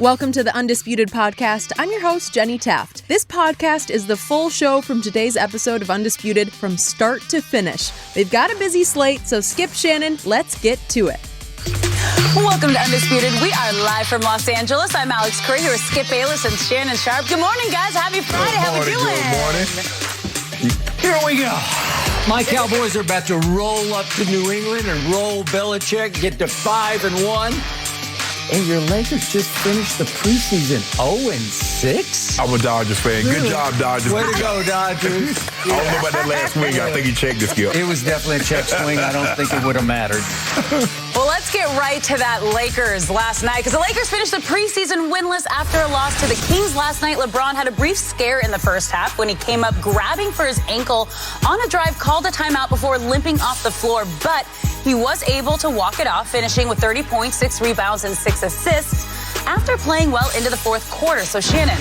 Welcome to the Undisputed podcast. I'm your host, Jenny Taft. This podcast is the full show from today's episode of Undisputed from start to finish. They've got a busy slate, so Skip, Shannon, let's get to it. Welcome to Undisputed. We are live from Los Angeles. I'm Alex Curry here with Skip Bayless and Shannon Sharpe. Good morning, guys. Happy Friday. How we doing? Good morning. Here we go. My Cowboys are about to roll up to New England and roll Belichick, get to 5-1. And your Lakers just finished the preseason 0-6. I'm a Dodgers fan. Good job, Dodgers. Way to go, Dodgers. I don't know about that last swing. I think he checked the skill. It was definitely a check swing. I don't think it would have mattered. Well, let's get right to that Lakers last night, because the Lakers finished the preseason winless after a loss to the Kings last night. LeBron had a brief scare in the first half when he came up grabbing for his ankle on a drive, called a timeout before limping off the floor, but he was able to walk it off, finishing with 30 points, 6 rebounds, and 6 assists after playing well into the fourth quarter. So, Shannon,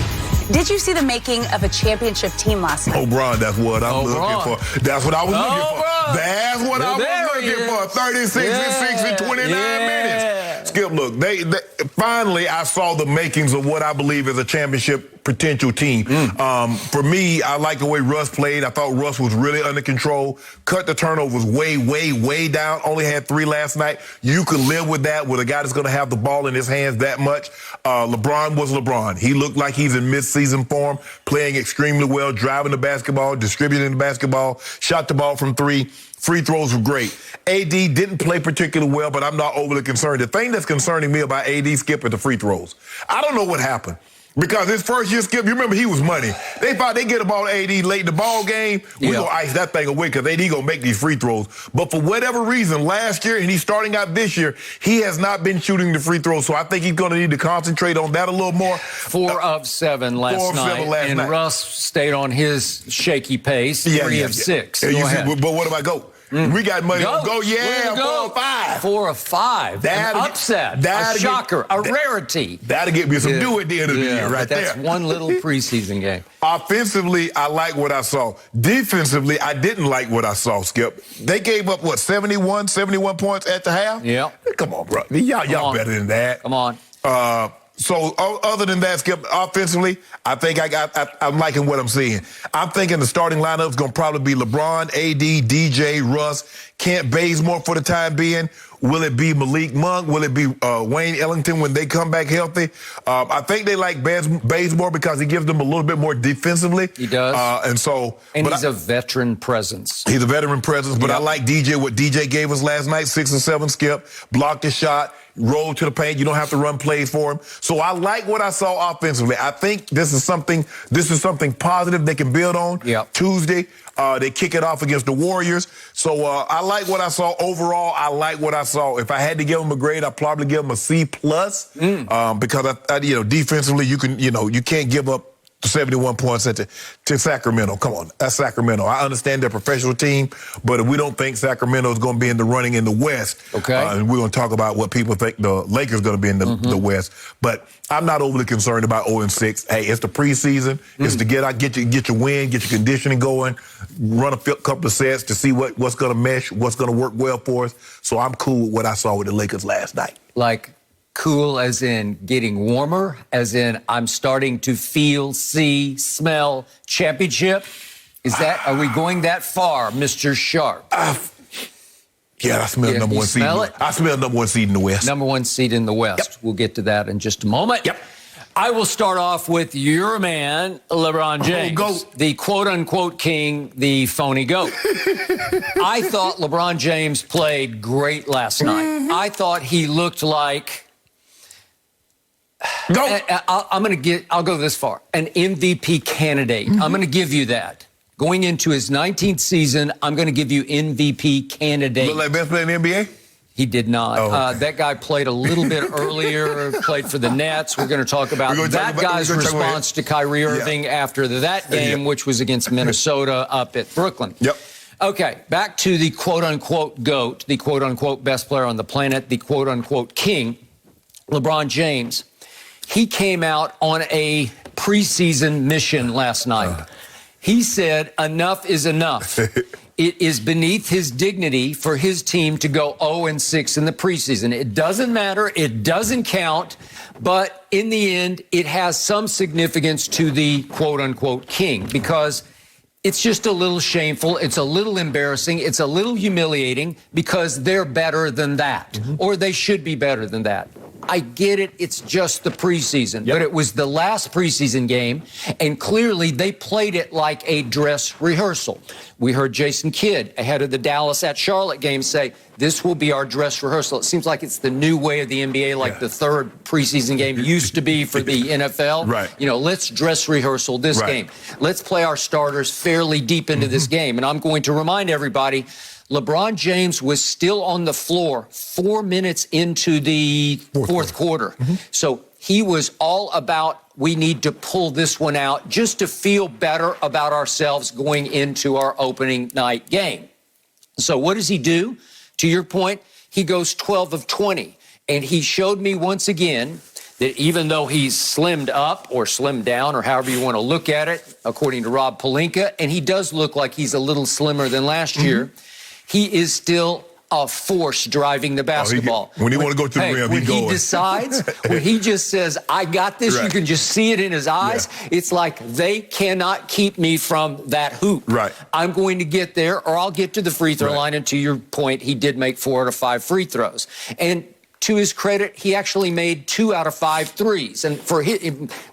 did you see the making of a championship team last night? LeBron, that's what I'm looking for. That's what I was looking for. That's what I was looking for. 36 and 6 in 29 minutes. Skip, look, they finally I saw the makings of what I believe is a championship potential team. For me, I like the way Russ played. I thought Russ was really under control. Cut the turnovers way down. Only had 3 last night. You could live with that with a guy that's going to have the ball in his hands that much. LeBron was LeBron. He looked like he's in mid-season form, playing extremely well, driving the basketball, distributing the basketball, shot the ball from 3. Free throws were great. AD didn't play particularly well, but I'm not overly concerned. The thing that's concerning me about AD, Skip, is the free throws. I don't know what happened. Because his first year, Skip, you remember he was money. They thought they get the ball to AD late in the ball game. We're going to ice that thing away because AD going to make these free throws. But for whatever reason, last year, and he's starting out this year, he has not been shooting the free throws. So I think he's going to need to concentrate on that a little more. 4 of 7 last night. Russ stayed on his shaky pace, 3 of 6. Go ahead. But what about GOAT? We got money on GOAT. Yeah, 4 of 5. 4 of 5. An upset. A shocker. A rarity. That'll get me some due at the end of the year right there. That's one little preseason game. Offensively, I like what I saw. Defensively, I didn't like what I saw, Skip. They gave up, 71 points at the half? Yeah. Come on, bro. Y'all better than that. Come on. So other than that, Skip, offensively, I think I'm liking what I'm seeing. I'm thinking the starting lineup is going to probably be LeBron, AD, DJ, Russ, Kent Bazemore for the time being. Will it be Malik Monk? Will it be Wayne Ellington when they come back healthy? I think they like Bazemore because he gives them a little bit more defensively. He does. And he's a veteran presence. He's a veteran presence, but I like DJ, what DJ gave us last night, 6 and 7, Skip, blocked his shot, rolled to the paint. You don't have to run plays for him. So I like what I saw offensively. I think this is something positive they can build on. Tuesday, they kick it off against the Warriors. So I like what I saw overall. I like what I saw. If I had to give them a grade, I'd probably give them a C+. Because defensively, you can't give up 71 points to Sacramento. Come on, that's Sacramento. I understand they're a professional team, but if we don't think Sacramento is going to be in the running in the West, and we're going to talk about what people think the Lakers are going to be in the West. But I'm not overly concerned about 0-6. Hey, it's the preseason. It's to get your win, get your conditioning going, run a couple of sets to see what's going to mesh, what's going to work well for us. So I'm cool with what I saw with the Lakers last night. Like, cool as in getting warmer, as in I'm starting to feel, see, smell championship? Are we going that far, Mr. Sharpe? Yeah, I smell number 1 seed. I smell number 1 seed in the West. Number 1 seed in the West. Yep. We'll get to that in just a moment. Yep. I will start off with your man, LeBron James, the quote-unquote king, the phony GOAT. I thought LeBron James played great last night. I thought he looked like... I'll go this far. An MVP candidate. I'm going to give you that. Going into his 19th season, I'm going to give you MVP candidate. Look like best player in the NBA? He did not. That guy played a little bit earlier, played for the Nets. We're going to talk about that guy's response to Kyrie Irving after that game, which was against Minnesota up at Brooklyn. Yep. Okay, back to the quote-unquote GOAT, the quote-unquote best player on the planet, the quote-unquote king, LeBron James. He came out on a preseason mission last night. He said, enough is enough. it is beneath his dignity for his team to go 0-6 in the preseason. It doesn't matter. It doesn't count. But in the end, it has some significance to the quote-unquote king because it's just a little shameful. It's a little embarrassing. It's a little humiliating because they're better than that, or they should be better than that. I get it. It's just the preseason, but it was the last preseason game, and clearly they played it like a dress rehearsal. We heard Jason Kidd ahead of the Dallas at Charlotte game say, this will be our dress rehearsal. It seems like it's the new way of the NBA, like the third preseason game used to be for the NFL. Right. You know, let's dress rehearsal this game. Let's play our starters fairly deep into this game. And I'm going to remind everybody, LeBron James was still on the floor 4 minutes into the fourth quarter. So he was all about, we need to pull this one out just to feel better about ourselves going into our opening night game. So what does he do? To your point, he goes 12 of 20. And he showed me once again that even though he's slimmed up or slimmed down or however you want to look at it, according to Rob Pelinka, and he does look like he's a little slimmer than last year, he is still a force driving the basketball. When he want to go to the rim, when he decides, when he just says, I got this, you can just see it in his eyes. It's like they cannot keep me from that hoop. I'm going to get there or I'll get to the free throw line. And to your point, he did make 4 out of 5 free throws. And to his credit, he actually made 2 out of 5 threes. And for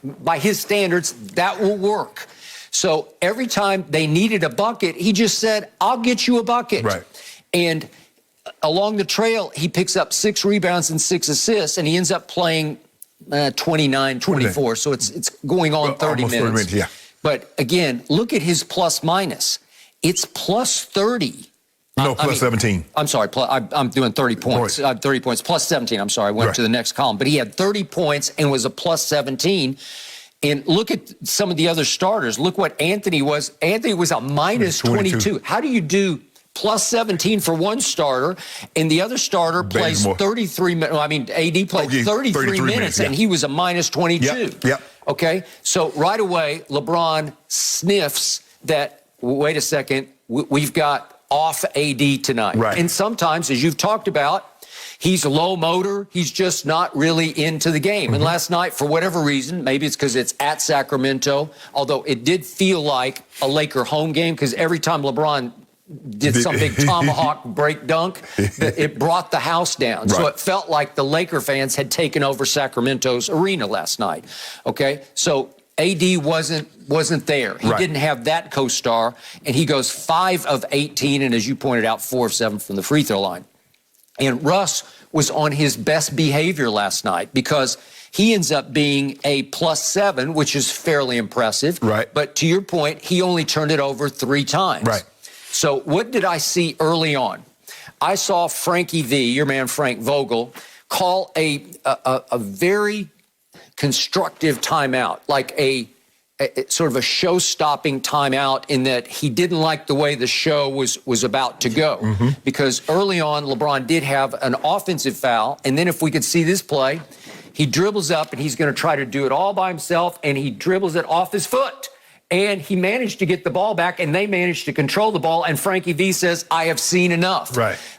by his standards, that will work. So every time they needed a bucket, he just said, I'll get you a bucket. And along the trail, he picks up 6 rebounds and 6 assists, and he ends up playing 29-24. So it's going on 30 minutes. But again, look at his plus minus. It's plus 30. No, plus 17. I'm sorry, I'm doing 30 points. 30 points, plus 17. I'm sorry, I went to the next column. But he had 30 points and was a plus 17. And look at some of the other starters. Look what Anthony was. Anthony was a minus 22. How do you do plus 17 for one starter, and the other starter plays 33 minutes? Well, I mean, AD played 33 minutes, and he was a minus 22. Okay? So right away, LeBron sniffs that, wait a second, we've got off AD tonight. And sometimes, as you've talked about, he's low motor. He's just not really into the game. And last night, for whatever reason, maybe it's because it's at Sacramento, although it did feel like a Laker home game because every time LeBron did some big tomahawk break dunk, it brought the house down. So it felt like the Laker fans had taken over Sacramento's arena last night. Okay, so AD wasn't there. He didn't have that co-star, and he goes 5 of 18, and as you pointed out, 4 of 7 from the free throw line. And Russ was on his best behavior last night because he ends up being a plus 7, which is fairly impressive. But to your point, he only turned it over 3 times. So what did I see early on? I saw Frankie V, your man Frank Vogel, call a very constructive timeout, like a sort of a show-stopping timeout in that he didn't like the way the show was about to go. Because early on, LeBron did have an offensive foul, and then if we could see this play, he dribbles up, and he's going to try to do it all by himself, and he dribbles it off his foot. And he managed to get the ball back, and they managed to control the ball, and Frankie V says, I have seen enough.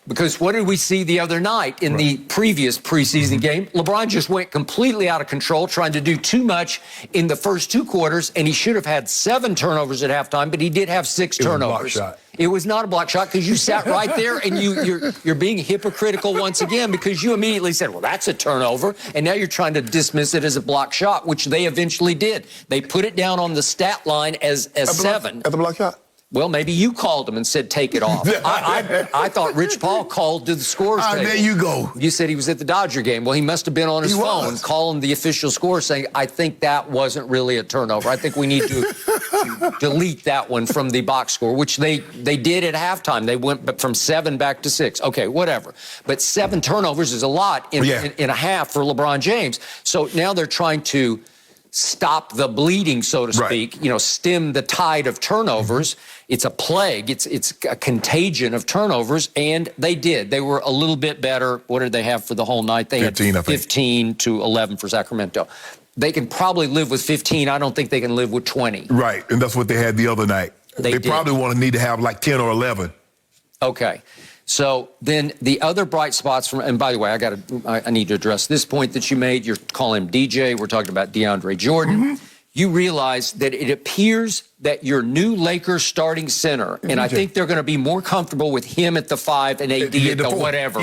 Because what did we see the other night in the previous preseason game? LeBron just went completely out of control, trying to do too much in the first 2 quarters, and he should have had 7 turnovers at halftime, but he did have 6 turnovers. It was not a block shot because you sat right there and you're being hypocritical once again because you immediately said, well, that's a turnover. And now you're trying to dismiss it as a block shot, which they eventually did. They put it down on the stat line as 7. At the block shot? Well, maybe you called him and said, take it off. I thought Rich Paul called to the scores table. There you go. You said he was at the Dodger game. Well, he must have been on his phone calling the official score saying, I think that wasn't really a turnover. I think we need to delete that one from the box score, which they did at halftime. They went from 7 back to 6. Okay, whatever. But 7 turnovers is a lot in a half for LeBron James. So now they're trying to stop the bleeding, so to speak, stem the tide of turnovers. It's a plague. It's a contagion of turnovers, and they did. They were a little bit better. What did they have for the whole night? They 15, had 15 to 11 for Sacramento. They can probably live with 15. I don't think they can live with 20. And that's what they had the other night. They probably need to have like 10 or 11. Okay. So then the other bright spots and by the way, I need to address this point that you made. You're calling him DJ. We're talking about DeAndre Jordan. Mm-hmm. You realize that it appears that your new Lakers starting center, and I think they're going to be more comfortable with him at the 5 and AD at the whatever,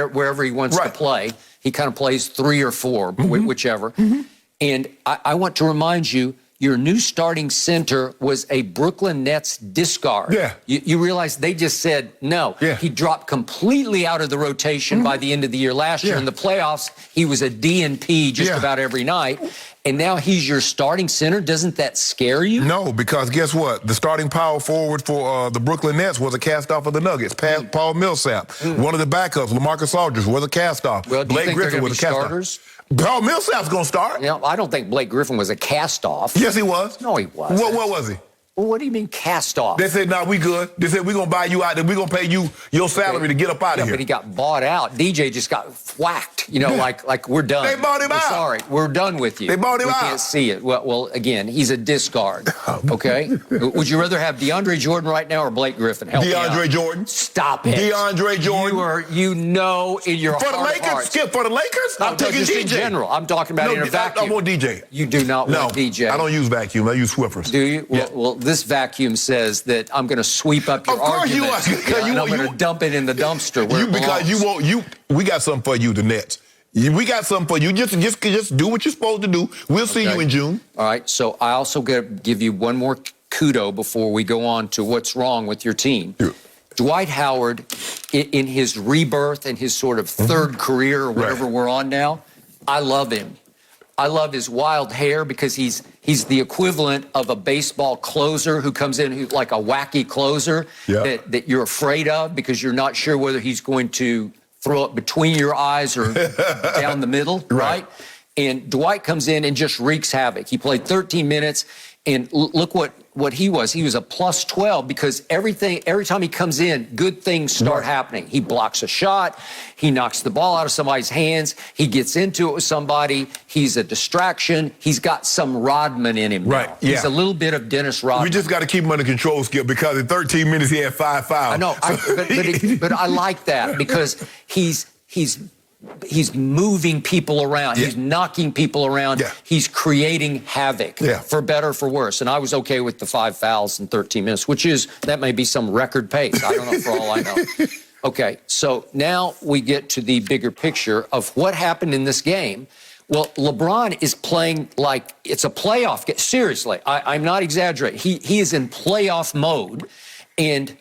wherever he wants to play. He kind of plays 3 or 4, whichever. Mm-hmm. And I want to remind you, your new starting center was a Brooklyn Nets discard. Yeah. You realize they just said no. Yeah. He dropped completely out of the rotation by the end of the year last year. In the playoffs, he was a DNP just about every night. And now he's your starting center. Doesn't that scare you? No, because guess what? The starting power forward for the Brooklyn Nets was a cast-off of the Nuggets. Paul Millsap. One of the backups, LaMarcus Aldridge, was a cast-off. Well, do you think Griffin was a cast-off? Paul Millsap's going to start. I don't think Blake Griffin was a cast-off. Yes, he was. No, he wasn't. What was he? Well, what do you mean cast off? They said, we good. They said, we're going to buy you out. We're going to pay you your salary to get up out of here. But he got bought out. DJ just got whacked, like we're done. They bought him out. Sorry, we're done with you. They bought him out. We can't see it. Well, again, he's a discard, okay? Would you rather have DeAndre Jordan right now or Blake Griffin? Help DeAndre Jordan. Stop it. DeAndre Jordan. In your For the Lakers? Skip, for the Lakers? I'm taking DJ. In general. I'm talking about in a vacuum. I want DJ. You do not want DJ. I don't use vacuum. I use Swiffers. Do you? Well, this vacuum says that I'm going to sweep up your argument. Of course you are. And I'm going to dump it in the dumpster where it belongs. We got something for you, the Nets. We got something for you. Just do what you're supposed to do. We'll see you in June. All right. So I also got to give you one more kudo before we go on to what's wrong with your team. Yeah. Dwight Howard, in his rebirth and his sort of third career or whatever we're on now, I love him. I love his wild hair because he's the equivalent of a baseball closer who comes in who's like a wacky closer that you're afraid of because you're not sure whether he's going to throw it between your eyes or down the middle, right? And Dwight comes in and just wreaks havoc. He played 13 minutes, and look what he was. He was a plus 12 because every time he comes in, good things start happening. He blocks a shot. He knocks the ball out of somebody's hands. He gets into it with somebody. He's a distraction. He's got some Rodman in him now. Yeah. He's a little bit of Dennis Rodman. We just got to keep him under control, Skip, because in 13 minutes he had 5 fouls. I know, but I like that because he's moving people around. He's knocking people around. He's creating havoc, for better or for worse. And I was okay with the 5 fouls in 13 minutes, that may be some record pace. I don't know for all I know. Okay, so now we get to the bigger picture of what happened in this game. Well, LeBron is playing like it's a playoff game. Seriously, I'm not exaggerating. He is in playoff mode, and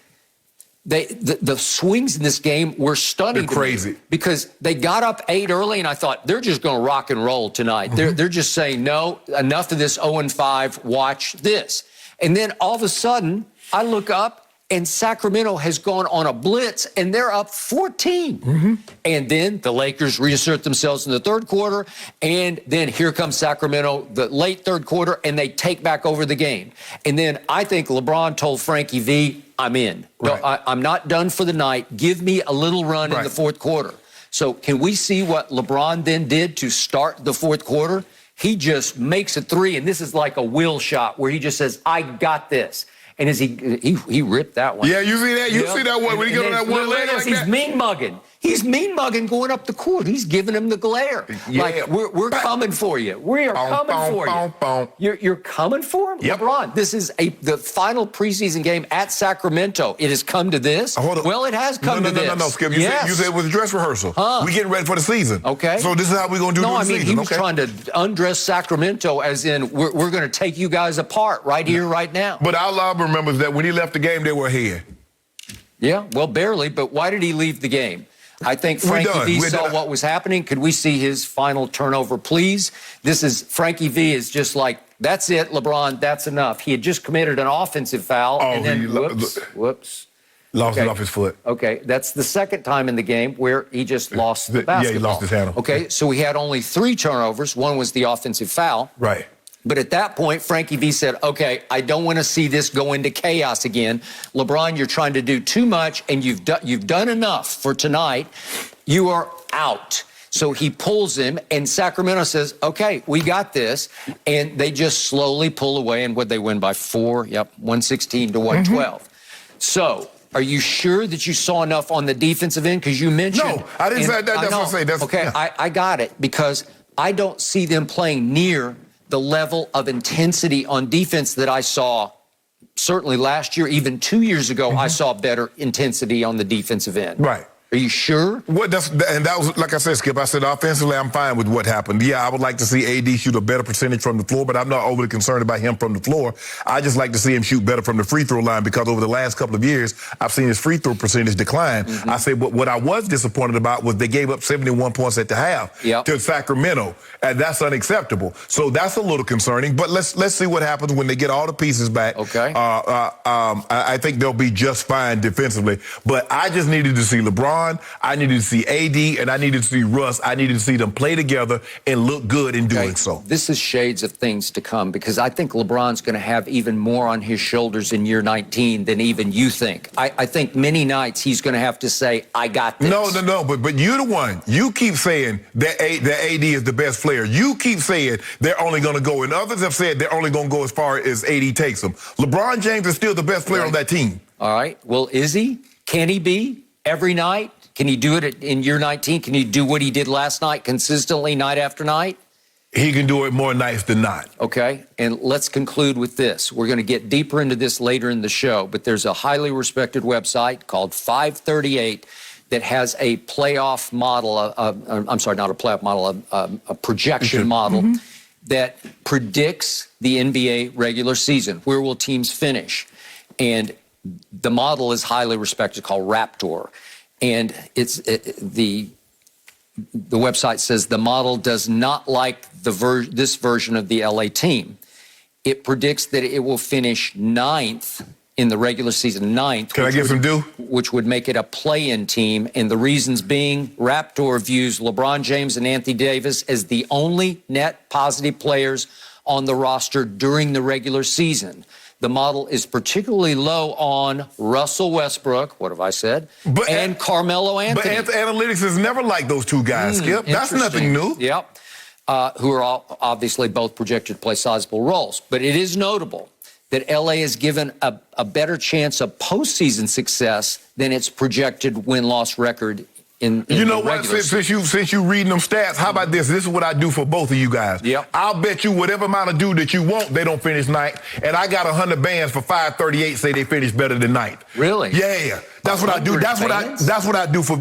the swings in this game were stunning. They're crazy. Because they got up 8 early, and I thought, they're just going to rock and roll tonight. They're just saying, no, enough of this 0-5, watch this. And then all of a sudden, I look up, and Sacramento has gone on a blitz, and they're up 14. And then the Lakers reassert themselves in the third quarter, and then here comes Sacramento, the late third quarter, and they take back over the game. And then I think LeBron told Frankie V, I'm in. No, I'm not done for the night. Give me a little run in the fourth quarter. So can we see what LeBron then did to start the fourth quarter? He just makes a 3, and this is like a will shot where he just says, I got this. And as he ripped that one. Yeah, you see that? You see that one when he got on that one leg like he's that? mean-mugging. He's mean-mugging going up the court. He's giving him the glare. Like, we're coming for you. We are coming for you. You're coming for him? LeBron, this is the final preseason game at Sacramento. It has come to this? Well, it has come to this. No, Skip. You said it was a dress rehearsal. We getting ready for the season. Okay. So this is how we're going to do the season. He was trying to undress Sacramento as in we're going to take you guys apart right here, right now. But Allah remembers that when he left the game, they were ahead. Yeah, well, barely. But why did he leave the game? I think Frankie V saw what was happening. Could we see his final turnover, please? Frankie V is just like, that's it, LeBron, that's enough. He had just committed an offensive foul, and then whoops. Lost it off his foot. Okay, that's the second time in the game where he just lost the basketball. Yeah, he lost his handle. Okay, so he had only 3 turnovers. One was the offensive foul. Right. But at that point, Frankie V said, okay, I don't want to see this go into chaos again. LeBron, you're trying to do too much, and you've done enough for tonight. You are out. So he pulls him, and Sacramento says, okay, we got this. And they just slowly pull away, and would they win by 4? Yep, 116 to 112. So Are you sure that you saw enough on the defensive end? Because you mentioned... No, I didn't say that. That's what I'm saying. Okay, yeah. I got it, because I don't see them playing near the level of intensity on defense that I saw certainly last year. Even 2 years ago, I saw better intensity on the defensive end. Right. Are you sure? And that was, like I said, Skip, I said offensively, I'm fine with what happened. Yeah, I would like to see AD shoot a better percentage from the floor, but I'm not overly concerned about him from the floor. I just like to see him shoot better from the free throw line, because over the last couple of years, I've seen his free throw percentage decline. I said what I was disappointed about was they gave up 71 points at the half to Sacramento, and that's unacceptable. So that's a little concerning, but let's see what happens when they get all the pieces back. Okay. I think they'll be just fine defensively, but I just needed to see LeBron, I needed to see AD, and I needed to see Russ. I needed to see them play together and look good in doing so. This is shades of things to come, because I think LeBron's going to have even more on his shoulders in year 19 than even you think. I think many nights he's going to have to say, I got this. No, but you're the one. You keep saying that AD is the best player. You keep saying they're only going to go, and others have said they're only going to go as far as AD takes them. LeBron James is still the best player on that team. All right. Well, is he? Can he be? Every night? Can he do it in year 19? Can he do what he did last night consistently, night after night? He can do it more nights than not. Okay, and let's conclude with this. We're going to get deeper into this later in the show, but there's a highly respected website called 538 that has a playoff model, I'm sorry, not a playoff model, a projection model that predicts the NBA regular season. Where will teams finish? And the model is highly respected, called Raptor. And the website says the model does not like this version of the LA team. It predicts that it will finish 9th in the regular season, 9th. Can I get some due? Which would make it a play-in team. And the reasons being, Raptor views LeBron James and Anthony Davis as the only net positive players on the roster during the regular season. The model is particularly low on Russell Westbrook, what have I said, and Carmelo Anthony. But analytics is never like those two guys, Skip. That's nothing new. Yep. Who are all obviously both projected to play sizable roles. But it is notable that LA is given a better chance of postseason success than its projected win-loss record in you know what? Since you reading them stats, how about this? This is what I do for both of you guys. Yep. I'll bet you whatever amount of due that you want, they don't finish 9th. And I got 100 bands for 538 say they finish better than 9th. Really? Yeah. That's what I do. That's what I do for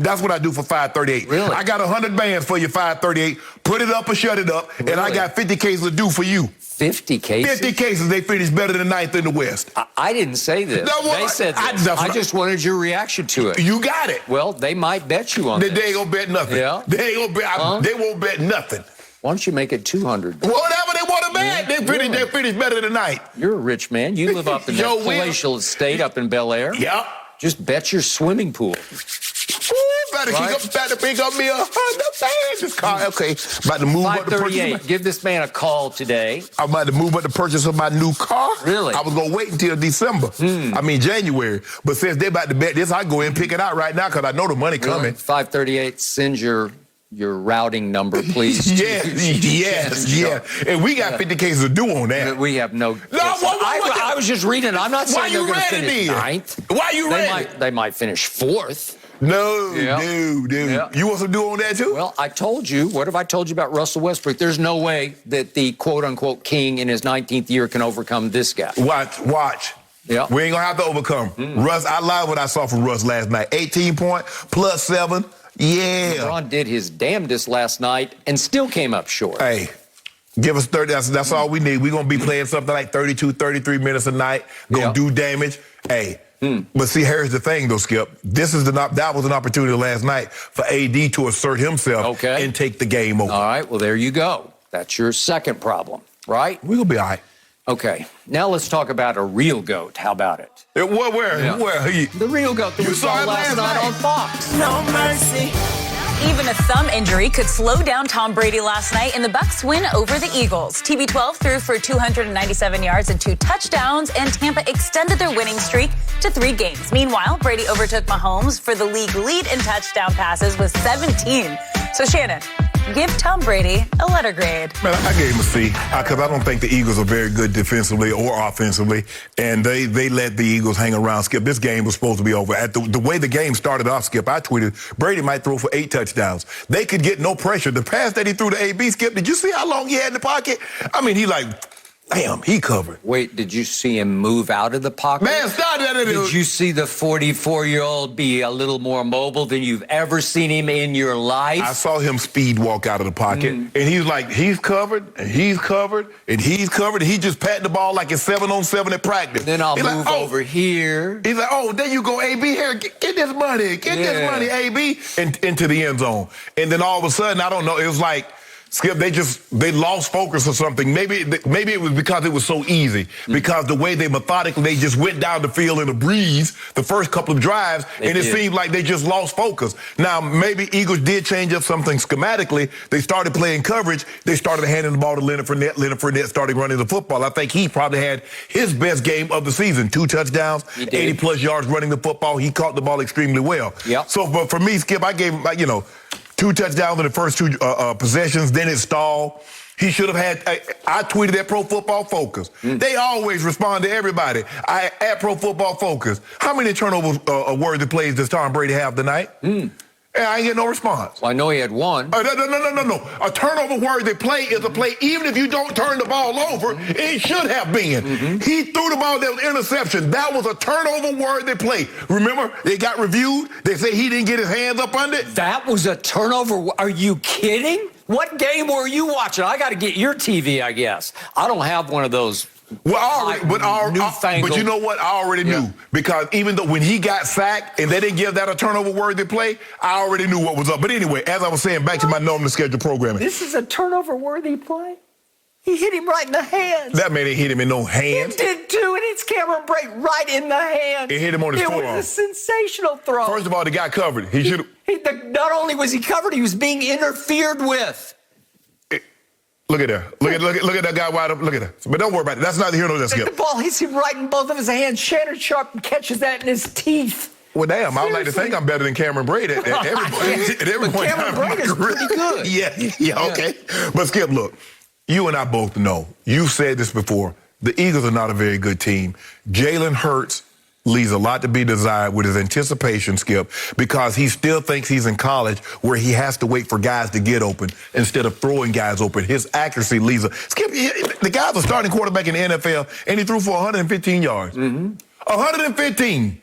538. Really? I got 100 bands for your 538. Put it up or shut it up. Really? And I got 50 cases of due for you. 50 cases? 50 cases, they finished better than 9th in the West. I didn't say this. No, well, they said this. I just wanted your reaction to it. You got it. Well, they might bet you on this. They ain't gonna bet nothing. Yeah? They ain't gonna bet. They won't bet nothing. Why don't you make it 200? Whatever they want to bet. They finish better than 9th. You're a rich man. You live up in that palatial estate up in Bel Air. Yep. Just bet your swimming pool. Better pick up me 100 bands. This car, okay. About to move up the purchase. Give this man a call today. I'm about to move up the purchase of my new car. Really? I was gonna wait until December. I mean January. But since they're about to bet this, I go in and pick it out right now because I know the money coming. 538. Send your routing number, please. yes. And we got 50 cases of due on that. We have no. I was just reading it. I'm not saying they're going to finish 9th. Why you ready? They might finish 4th. No, dude. Yeah. You want some due on that too? Well, I told you. What have I told you about Russell Westbrook? There's no way that the quote-unquote king in his 19th year can overcome this guy. Watch. Yeah. We ain't going to have to overcome. Russ, I lied what I saw from Russ last night. 18 point, plus 7. Yeah. LeBron did his damnedest last night and still came up short. Hey, give us 30. That's all we need. We're going to be playing something like 32, 33 minutes a night. Going to do damage. Hey. But see, here's the thing, though, Skip. That was an opportunity last night for AD to assert himself and take the game over. All right, well, there you go. That's your second problem, right? We'll be all right. Okay, now let's talk about a real GOAT. How about it? Where? The real GOAT that we saw last night on Fox. No mercy. Even a thumb injury could slow down Tom Brady last night in the Bucs win over the Eagles. TB12 threw for 297 yards and 2 touchdowns, and Tampa extended their winning streak to 3 games. Meanwhile, Brady overtook Mahomes for the league lead in touchdown passes with 17. So, Shannon, Give Tom Brady a letter grade. Man, I gave him a C because I don't think the Eagles are very good defensively or offensively, and they let the Eagles hang around. Skip, this game was supposed to be over. At the way the game started off, Skip, I tweeted, Brady might throw for 8 touchdowns. They could get no pressure. The pass that he threw to AB, Skip, did you see how long he had in the pocket? I mean, damn, he covered. Wait, did you see him move out of the pocket? Man, stop that. Did you see the 44-year-old be a little more mobile than you've ever seen him in your life? I saw him speed walk out of the pocket, and he's like, he's covered, and he's covered, and he's covered, and he just patting the ball like it's 7-on-7 at practice. Then I'll move over here. He's like, oh, there you go, AB, here, get this money, this money, AB, and into the end zone. And then all of a sudden, I don't know, it was like, Skip, they lost focus or something. Maybe it was because it was so easy. Because the way they just went down the field in a breeze the first couple of drives, it seemed like they just lost focus. Now, maybe Eagles did change up something schematically. They started playing coverage. They started handing the ball to Leonard Fournette. Leonard Fournette started running the football. I think he probably had his best game of the season. 2 touchdowns, 80-plus yards running the football. He caught the ball extremely well. Yep. So, but for me, Skip, I gave him, 2 touchdowns in the first 2 possessions, then it stalled. He should have had, I tweeted at Pro Football Focus. They always respond to everybody. At Pro Football Focus. How many turnover-worthy plays does Tom Brady have tonight? And I ain't get no response. Well, I know he had one. No. A turnover-worthy play is a play, even if you don't turn the ball over, it should have been. He threw the ball, that was interception. That was a turnover-worthy play. Remember, they got reviewed. They say he didn't get his hands up on it. That was a turnover. Are you kidding? What game were you watching? I got to get your TV, I guess. I don't have one of those. But you know what? I already knew. Because even though when he got sacked and they didn't give that a turnover-worthy play, I already knew what was up. But anyway, as I was saying, back to my normally scheduled programming. This is a turnover-worthy play? He hit him right in the hands. That man didn't hit him in no hands. He did too, and it's Cameron Brate right in the hands. It hit him on his forearm. It was a sensational throw. First of all, the guy covered. He should have. Not only was he covered, he was being interfered with. Look at that. Look at that guy wide up. Look at that. But don't worry about it. That's not the hero that's Skip. The ball hits him right in both of his hands. Shannon Sharpe catches that in his teeth. Well, damn, I would like to think I'm better than Cameron Brate at every point. Cameron Brate is pretty good. Yeah, okay. But Skip, look, you and I both know, you've said this before, the Eagles are not a very good team. Jalen Hurts leaves a lot to be desired with his anticipation, Skip, because he still thinks he's in college where he has to wait for guys to get open instead of throwing guys open. His accuracy leaves Skip, the guy's a starting quarterback in the NFL, and he threw for 115 yards. 115.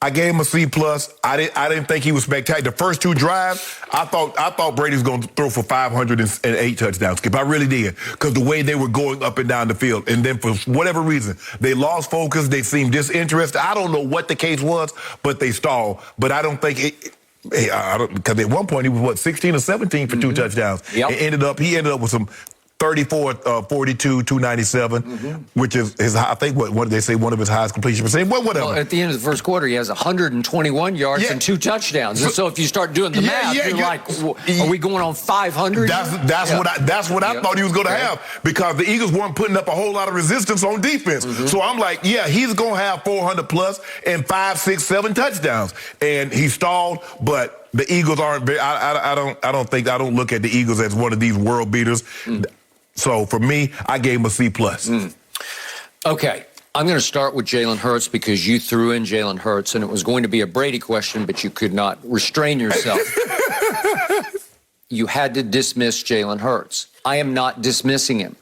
I gave him a C+. I didn't think he was spectacular. The first 2 drives, I thought Brady was going to throw for 508 touchdowns, Skip. I really did, because the way they were going up and down the field. And then for whatever reason, they lost focus. They seemed disinterested. I don't know what the case was, but they stalled. But I don't think it. Because at one point he was 16 or 17 for 2 touchdowns. He ended up with some 34, 42, 297, which is his, I think, what did they say, one of his highest completion percentage? Whatever. Well, at the end of the first quarter, he has 121 yards and 2 touchdowns. And so if you start doing the math, you're like, are we going on 500? That's what I thought he was going to have, because the Eagles weren't putting up a whole lot of resistance on defense. So I'm like, he's going to have 400 plus and 5, 6, 7 touchdowns. And he stalled, but the Eagles aren't very, I don't look at the Eagles as one of these world beaters. So for me, I gave him a C+. Okay. I'm going to start with Jalen Hurts because you threw in Jalen Hurts, and it was going to be a Brady question, but you could not restrain yourself. You had to dismiss Jalen Hurts. I am not dismissing him.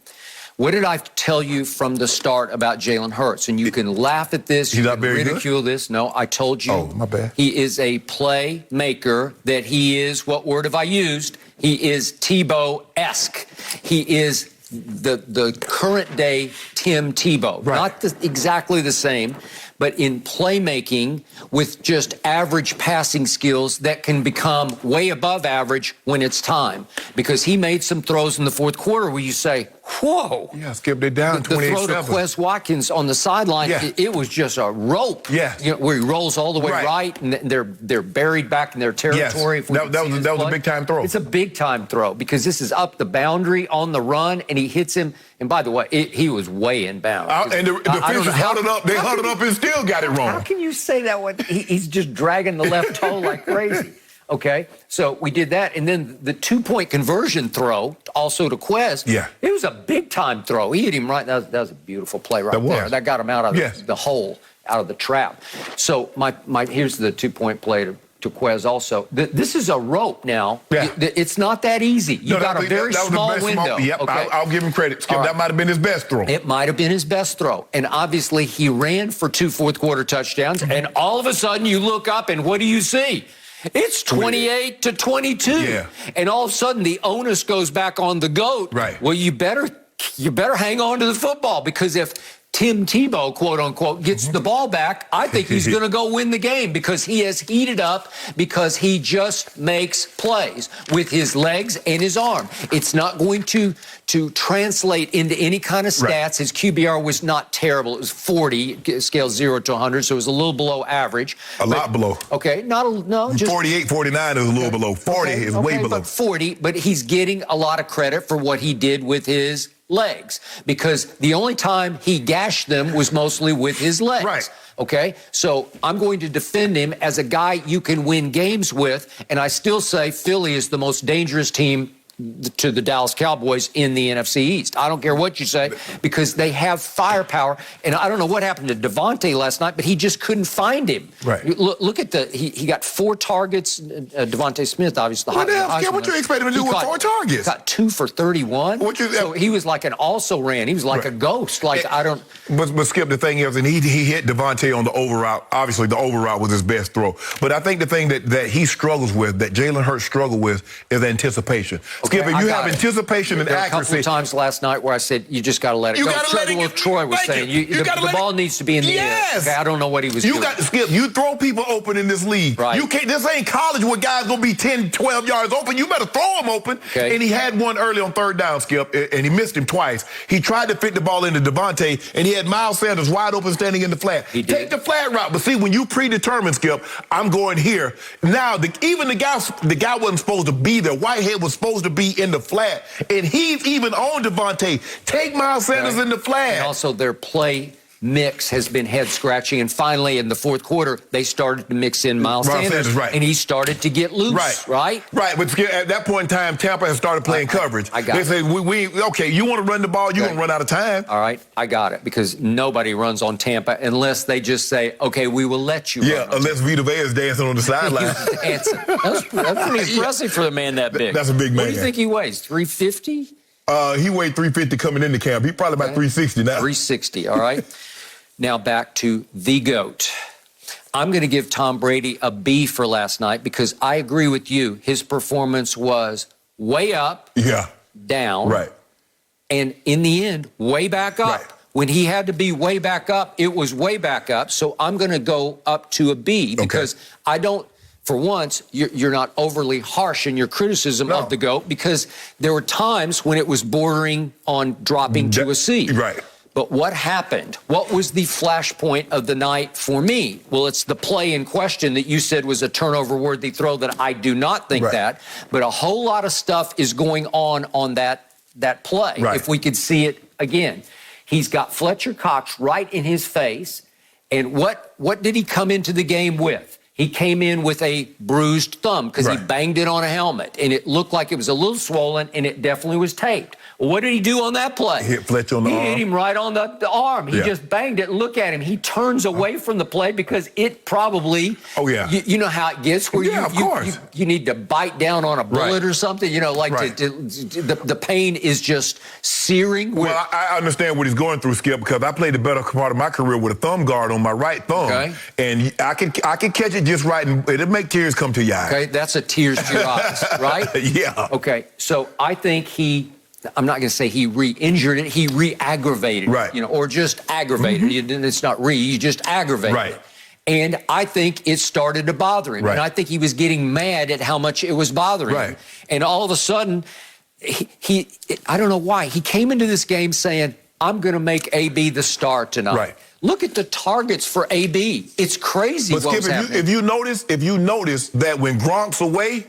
What did I tell you from the start about Jalen Hurts? And you can laugh at this, you can ridicule this. No, I told you. Oh, my bad. He is a playmaker, that he is, what word have I used? He is Tebow-esque. He is the current day Tim Tebow. Right. Not exactly the same, but in playmaking with just average passing skills that can become way above average when it's time. Because he made some throws in the fourth quarter where you say, whoa. Yeah, skipped it down 28-7. The throw to Quez Watkins on the sideline, it was just a rope. Yeah. Where he rolls all the way right, and they're buried back in their territory. Yes. That was a big-time throw. It's a big-time throw because this is up the boundary on the run, and he hits him. And by the way, he was way in bounds. And the officials held it up. They held it up and still got it wrong. How can you say that when he's just dragging the left toe like crazy? Okay, so we did that. And then the 2-point conversion throw, also to Quez, it was a big-time throw. He hit him right. That was a beautiful play right there. That got him out of the hole, out of the trap. So here's the 2-point play to Quez also. This is a rope now. Yeah. It's not that easy. You got a very small window. Yep, okay. I'll give him credit. Skip, that might have been his best throw. It might have been his best throw. And obviously he ran for 2 fourth-quarter touchdowns, and all of a sudden you look up and what do you see? It's 28-22. Yeah. And all of a sudden the onus goes back on the GOAT. Right. Well, you better hang on to the football, because if Tim Tebow, quote unquote, gets the ball back, I think he's going to go win the game, because he has heated up, because he just makes plays with his legs and his arm. It's not going to translate into any kind of stats. Right. His QBR was not terrible. It was 40, scale 0 to 100, so it was a little below average. A lot below. Okay, just 48, 49 is a little below. 40 is way below. But 40, but he's getting a lot of credit for what he did with his legs, because the only time he gashed them was mostly with his legs. Right. Okay, so I'm going to defend him as a guy you can win games with, and I still say Philly is the most dangerous team to the Dallas Cowboys in the NFC East. I don't care what you say, because they have firepower. And I don't know what happened to Devontae last night, but he just couldn't find him. Right. Look at he got 4 targets. Devontae Smith, obviously. What you expect him to do with 4 targets? Got 2 for 31. So he was like an also-ran. He was like a ghost. But Skip, the thing is, and he hit Devontae on the over route. Obviously, the over route was his best throw. But I think the thing that he struggles with, that Jalen Hurts struggled with, is anticipation. Skip, if you have anticipation and accuracy. There were a couple of times last night where I said, you just got to let it go. Troy was saying, the ball needs to be in the air. Okay, I don't know what he was doing. Skip, you throw people open in this league. Right. You can't. This ain't college where guys going to be 10, 12 yards open. You better throw them open. Okay. And he had one early on 3rd down, Skip, and he missed him twice. He tried to fit the ball into Devontae, and he had Miles Sanders wide open standing in the flat. Take the flat route. But see, when you predetermine, Skip, I'm going here. Now, even the guy wasn't supposed to be there. Whitehead was supposed to be in the flat, and he's even on Devontae. Take Miles Sanders in the flat. And also their play mix has been head-scratching, and finally in the 4th quarter, they started to mix in Miles Sanders, and he started to get loose, right? Right, but at that point in time, Tampa has started playing coverage. They say, okay, you want to run the ball, you're going to run out of time. All right, I got it, because nobody runs on Tampa unless they just say, okay, we will let you run. Unless Vita Vea is dancing on the sideline. That's pretty impressive for a man that big. That's a big man. What do you think he weighs, 350? He weighed 350 coming into camp. He's probably about 360 now. 360, all right. Now back to the GOAT. I'm going to give Tom Brady a B for last night, because I agree with you. His performance was way up, down, and in the end, way back up. Right. When he had to be way back up, it was way back up. So I'm going to go up to a B, because I don't, for once, you're not overly harsh in your criticism of the GOAT, because there were times when it was bordering on dropping to a C. Right. But what happened? What was the flashpoint of the night for me? Well, it's the play in question that you said was a turnover-worthy throw that I do not think that. But a whole lot of stuff is going on that play. Right. If we could see it again. He's got Fletcher Cox right in his face. And what did he come into the game with? He came in with a bruised thumb, because he banged it on a helmet. And it looked like it was a little swollen, and it definitely was taped. What did he do on that play? He hit Fletcher on the arm. He hit him right on the arm. He just banged it. Look at him. He turns away from the play, because it probably, you know how it gets, where of course. You need to bite down on a bullet or something, the pain is just searing. Well, I understand what he's going through, Skip, because I played the better part of my career with a thumb guard on my right thumb. And I can catch it just right, and it'll make tears come to your eyes. Okay, that's a tears to your eyes, right? Yeah. Okay, so I think I'm not going to say he re-injured it. He re-aggravated it, or just aggravated it. It's not you just aggravated it. And I think it started to bother him. And I think he was getting mad at how much it was bothering him. And all of a sudden, I don't know why, he came into this game saying, I'm going to make AB the star tonight. Look at the targets for AB. It's crazy. But Skip, if you notice that when Gronk's away,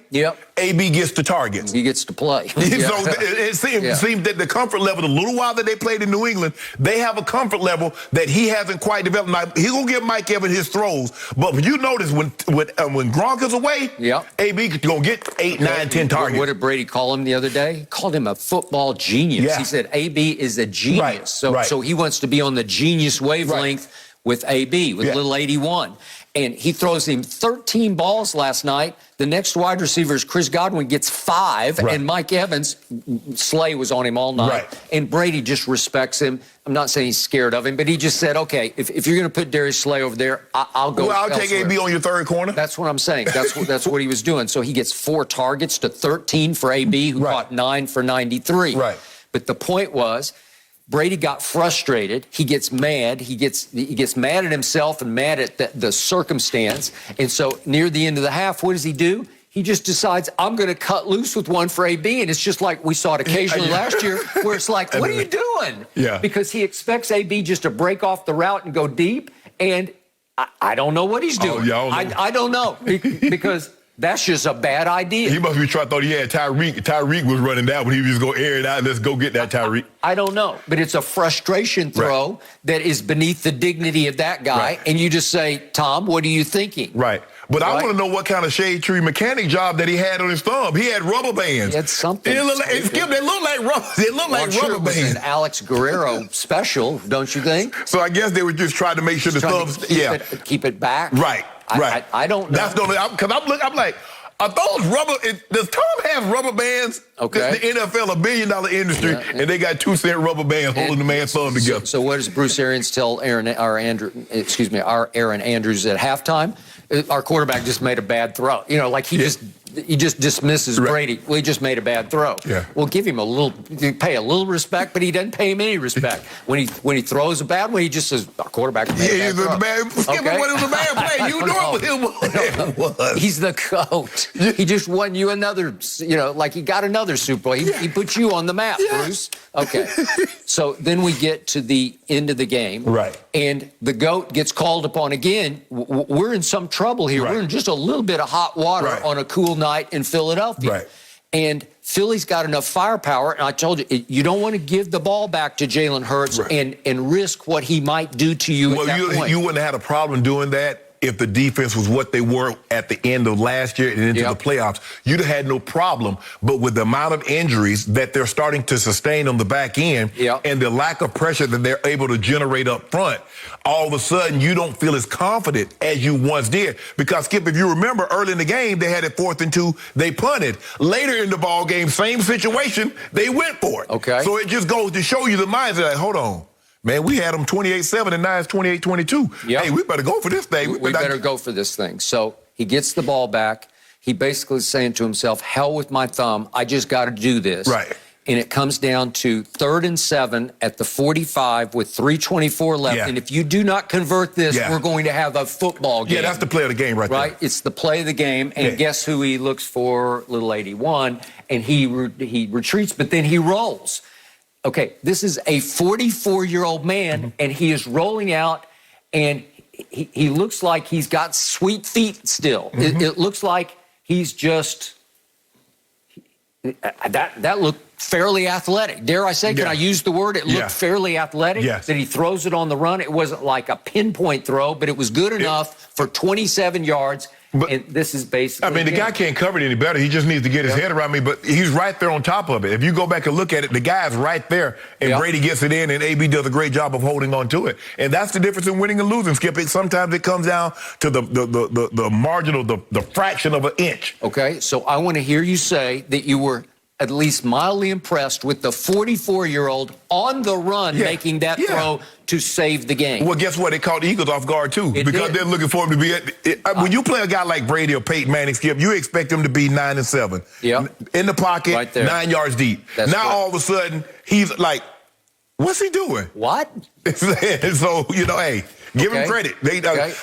AB gets the targets. He gets to play. So it seems that the comfort level, the little while that they played in New England, they have a comfort level that he hasn't quite developed. Now, he's going to give Mike Evans his throws, but when you notice when Gronk is away, AB going to get 8, 9, 10 targets. What did Brady call him the other day? He called him a football genius. Yeah. He said AB is a genius. So he wants to be on the genius wavelength with AB, with little 81. And he throws him 13 balls last night. The next wide receiver is Chris Godwin, gets 5. And Mike Evans, Slay was on him all night. And Brady just respects him. I'm not saying he's scared of him, but he just said, okay, if you're going to put Darius Slay over there, I'll go. Well, I'll take AB on your third corner. That's what I'm saying. That's what he was doing. So he gets 4 targets to 13 for AB, who caught 9 for 93. But the point was, Brady got frustrated. He gets mad. He gets mad at himself and mad at the circumstance. And so near the end of the half, what does he do? He just decides, I'm going to cut loose with one for AB. And it's just like we saw it occasionally last year, where it's like, what are you doing? Because he expects AB just to break off the route and go deep. And I don't know what he's doing. I don't know. Because that's just a bad idea. He must be thought he had Tyreek. Tyreek was running down, but he was just going to air it out and let's go get that Tyreek. I don't know. But it's a frustration throw that is beneath the dignity of that guy. And you just say, Tom, what are you thinking? But I want to know what kind of shade tree mechanic job that he had on his thumb. He had rubber bands. He had something. They look like rubber. They look like rubber bands. It was an Alex Guerrero special, don't you think? So I guess they were just trying to make sure the thumbs, keep it back. I don't know. That's the only, because I'm like, are those rubber? Does Tom have rubber bands? Okay. The NFL, $1 billion industry, and they got 2-cent rubber bands holding the man's thumb together. So what does Bruce Arians tell our Aaron Andrews at halftime? Our quarterback just made a bad throw. You know, like he just dismisses Brady. Well, he just made a bad throw. Well, give him pay a little respect, but he doesn't pay him any respect. When he throws a bad one, he just says, our quarterback made a bad throw. Skip it when it was a bad play. You know it was. He's the GOAT. He just won you another, like he got another Super Bowl. He put you on the map, Bruce. Okay. So then we get to the end of the game. And the GOAT gets called upon again. We're in some trouble here. We're in just a little bit of hot water on a cool night in Philadelphia. And Philly's got enough firepower. And I told you, you don't want to give the ball back to Jalen Hurts and risk what he might do to you at that point. You wouldn't have had a problem doing that if the defense was what they were at the end of last year and into the playoffs. You'd have had no problem. But with the amount of injuries that they're starting to sustain on the back end and the lack of pressure that they're able to generate up front, all of a sudden you don't feel as confident as you once did. Because, Skip, if you remember early in the game, they had it 4th and 2, they punted. Later in the ball game, same situation, they went for it. So it just goes to show you the mindset, like, hold on. Man, we had them 28-7, and now it's 28-22. Hey, we better go for this thing. We better go for this thing. So he gets the ball back. He basically is saying to himself, hell with my thumb. I just got to do this. And it comes down to 3rd and 7 at the 45 with 3:24 left. And if you do not convert this, we're going to have a football game. That's the play of the game right there. It's the play of the game. And guess who he looks for? Little 81. And he retreats, but then he rolls. Okay, this is a 44-year-old man, and he is rolling out, and he looks like he's got sweet feet still. It looks like he's just that looked fairly athletic. Dare I say, can I use the word? It looked fairly athletic. That he throws it on the run. It wasn't like a pinpoint throw, but it was good enough for 27 yards. And this is basically the guy can't cover it any better. He just needs to get his head around me, but he's right there on top of it. If you go back and look at it, the guy's right there, and Brady gets it in, and AB does a great job of holding on to it. And that's the difference in winning and losing, Skip. Sometimes it comes down to the marginal, the fraction of an inch. Okay, so I want to hear you say that you were at least mildly impressed with the 44-year-old on the run making that throw to save the game. Well, guess what? It caught the Eagles off guard, too, because they're looking for him to be when you play a guy like Brady or Peyton Manning, Skip, you expect him to be 9 and 7. In the pocket, right 9 yards deep. Now, all of a sudden, he's like, what's he doing? What? So, hey, give him credit.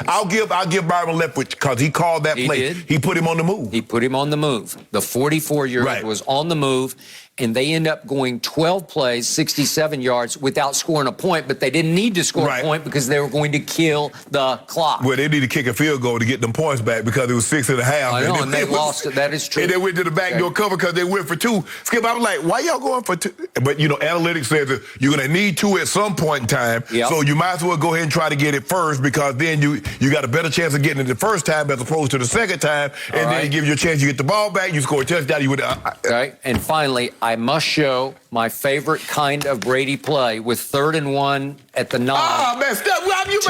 I'll give Byron Leftwich because he called that play. He put him on the move. He put him on the move. The 44-year-old was on the move, and they end up going 12 plays, 67 yards without scoring a point, but they didn't need to score a point because they were going to kill the clock. Well, they need to kick a field goal to get them points back because it was 6.5. I know, and they lost it. That is true. And they went to the backdoor cover because they went for 2. Skip, I was like, why y'all going for 2? But, analytics says that you're going to need 2 at some point in time, so you might as well go ahead and try to get it first because then you got a better chance of getting it the first time as opposed to the second time, and then it gives you a chance you get the ball back, you score a touchdown, you would. Right, and finally, I must show my favorite kind of Brady play with 3rd and 1 at the 9. Oh, man, you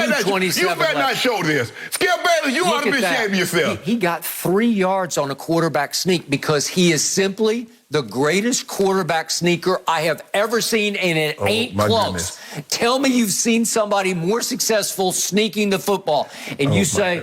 better not show this. Skip Bayless, you ought to be ashamed of yourself. He got 3 yards on a quarterback sneak because he is simply the greatest quarterback sneaker I have ever seen, and it ain't close. Goodness. Tell me you've seen somebody more successful sneaking the football, and you say,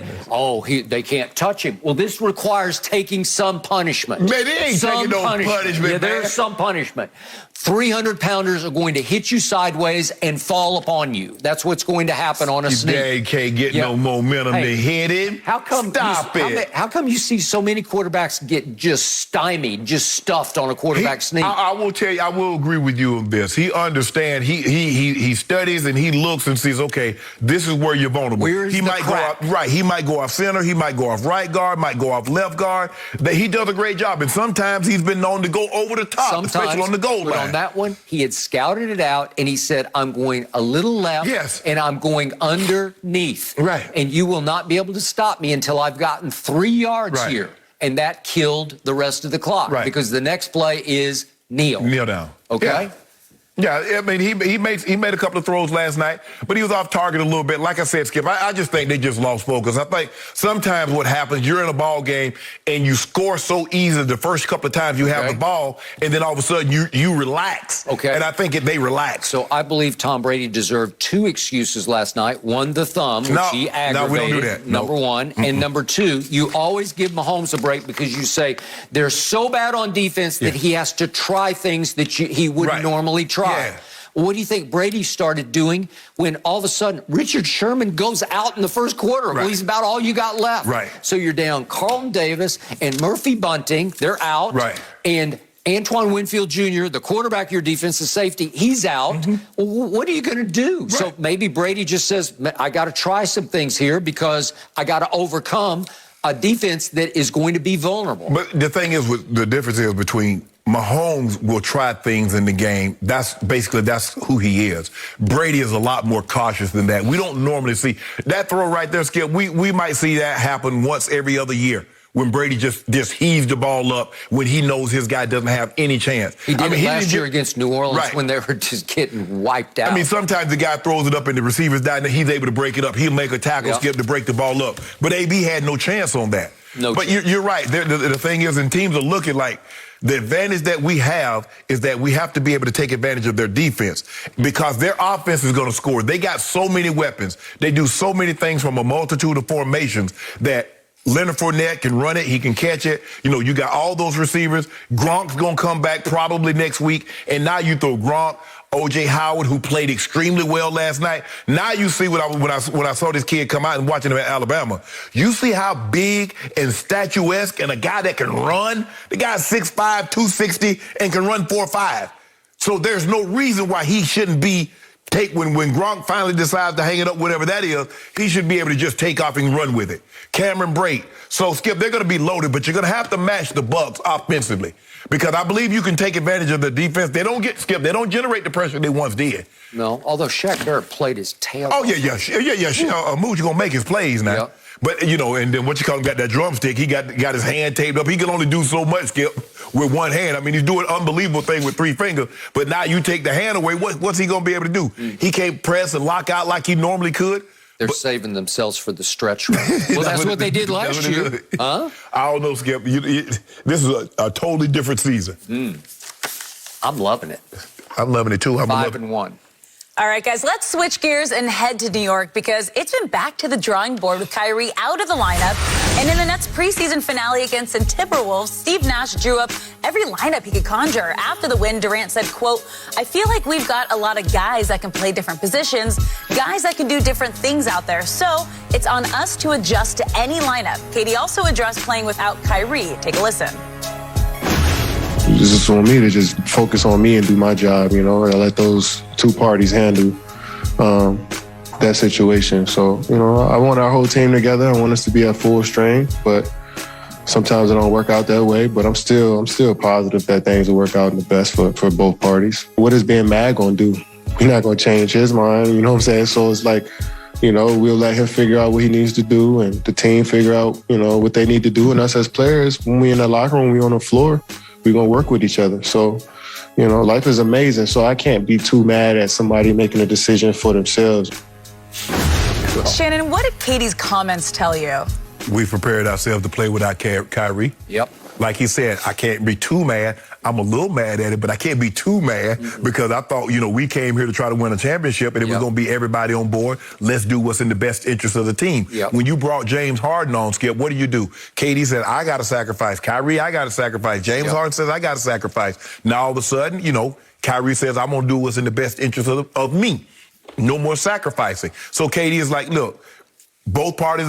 they can't touch him. Well, this requires taking some punishment. Man, they ain't taking no punishment, Yeah, there's some punishment. 300-pounders are going to hit you sideways and fall upon you. That's what's going to happen on a sneak. They can't get no momentum to hit him. How come how come you see so many quarterbacks get just stymied, just stuffed on a quarterback sneak? I will tell you, I will agree with you on this. He understands. He studies and he looks and sees, okay, this is where you're vulnerable. Where's he the might crack? go off, right. He might go off center. He might go off right guard. Might go off left guard. He does a great job, and sometimes he's been known to go over the top, especially on the goal line. On that one, he had scouted it out, and he said, I'm going a little left, and I'm going underneath. Right. And you will not be able to stop me until I've gotten 3 yards here. And that killed the rest of the clock. Right. Because the next play is kneel. Kneel down. Okay? Yeah, I mean, he made a couple of throws last night, but he was off target a little bit. Like I said, Skip, I just think they just lost focus. I think sometimes what happens, you're in a ball game and you score so easy the first couple of times you have the ball, and then all of a sudden you relax. Okay. And I think they relax. So I believe Tom Brady deserved 2 excuses last night. One, the thumb, which he aggravated. No, we don't do that. Number one. And number 2, you always give Mahomes a break because you say they're so bad on defense that he has to try things that he wouldn't normally try. Yeah. Well, what do you think Brady started doing when all of a sudden Richard Sherman goes out in the first quarter? Right. Well, he's about all you got left. Right. So you're down Carlton Davis and Murphy Bunting. They're out. Right. And Antoine Winfield Jr., the quarterback, your defensive safety, he's out. Well, what are you going to do? Right. So maybe Brady just says, I got to try some things here because I got to overcome a defense that is going to be vulnerable. But the thing is, the difference is between Mahomes will try things in the game. That's who he is. Brady is a lot more cautious than that. We don't normally see that throw right there, Skip. We might see that happen once every other year when Brady just heaves the ball up when he knows his guy doesn't have any chance. He did it last year against New Orleans when they were just getting wiped out. I mean, sometimes the guy throws it up and the receiver's down and he's able to break it up. He'll make a tackle, Skip, to break the ball up. But AB had no chance on that. But you're right. The thing is, and teams are looking like, the advantage that we have is that we have to be able to take advantage of their defense because their offense is going to score. They got so many weapons. They do so many things from a multitude of formations that Leonard Fournette can run it. He can catch it. You got all those receivers. Gronk's going to come back probably next week. And now you throw Gronk, O.J. Howard, who played extremely well last night. Now you see when I saw this kid come out and watching him at Alabama. You see how big and statuesque and a guy that can run. The guy's 6'5", 260, and can run 4.5. So there's no reason why he shouldn't be when Gronk finally decides to hang it up, whatever that is, he should be able to just take off and run with it. Cameron Brate. So, Skip, they're going to be loaded, but you're going to have to match the Bucs offensively because I believe you can take advantage of the defense. They don't generate the pressure they once did. No, although Shaq Barrett played his tail off. Oh, yeah. Mooch going to make his plays now. Yep. But, and then got that drumstick. He got his hand taped up. He can only do so much, Skip, with one hand. I mean, he's doing an unbelievable thing with 3 fingers. But now you take the hand away, what's he going to be able to do? He can't press and lock out like he normally could. They're saving themselves for the stretch run. Well, that's what they did last year. Huh? I don't know, Skip. This is a totally different season. I'm loving it. I'm loving it, too. 5-1. All right, guys, let's switch gears and head to New York because it's been back to the drawing board with Kyrie out of the lineup. And in the Nets preseason finale against the Timberwolves, Steve Nash drew up every lineup he could conjure. After the win, Durant said, quote, I feel like we've got a lot of guys that can play different positions, guys that can do different things out there. So it's on us to adjust to any lineup. KD also addressed playing without Kyrie. Take a listen. just on me to just focus on me and do my job, you know, and let those two parties handle that situation. So, you know, I want our whole team together. I want us to be at full strength, but sometimes it don't work out that way. But I'm still positive that things will work out in the best for both parties. What is being mad gonna do? We're not gonna change his mind, you know what I'm saying? So it's like, you know, we'll let him figure out what he needs to do and the team figure out, you know, what they need to do. And us as players, when we in the locker room, we on the floor, we're gonna work with each other. So, you know, life is amazing. So I can't be too mad at somebody making a decision for themselves. Shannon, what did Katie's comments tell you? We prepared ourselves to play without Kyrie. Yep. Like he said, I can't be too mad. I'm a little mad at it, but I can't be too mad because I thought, you know, we came here to try to win a championship and it was going to be everybody on board. Let's do what's in the best interest of the team. Yep. When you brought James Harden on, Skip, what do? Katie said, I got to sacrifice. Kyrie, I got to sacrifice. James Harden says, I got to sacrifice. Now all of a sudden, you know, Kyrie says, I'm going to do what's in the best interest of me. No more sacrificing. So Katie is like, look, both parties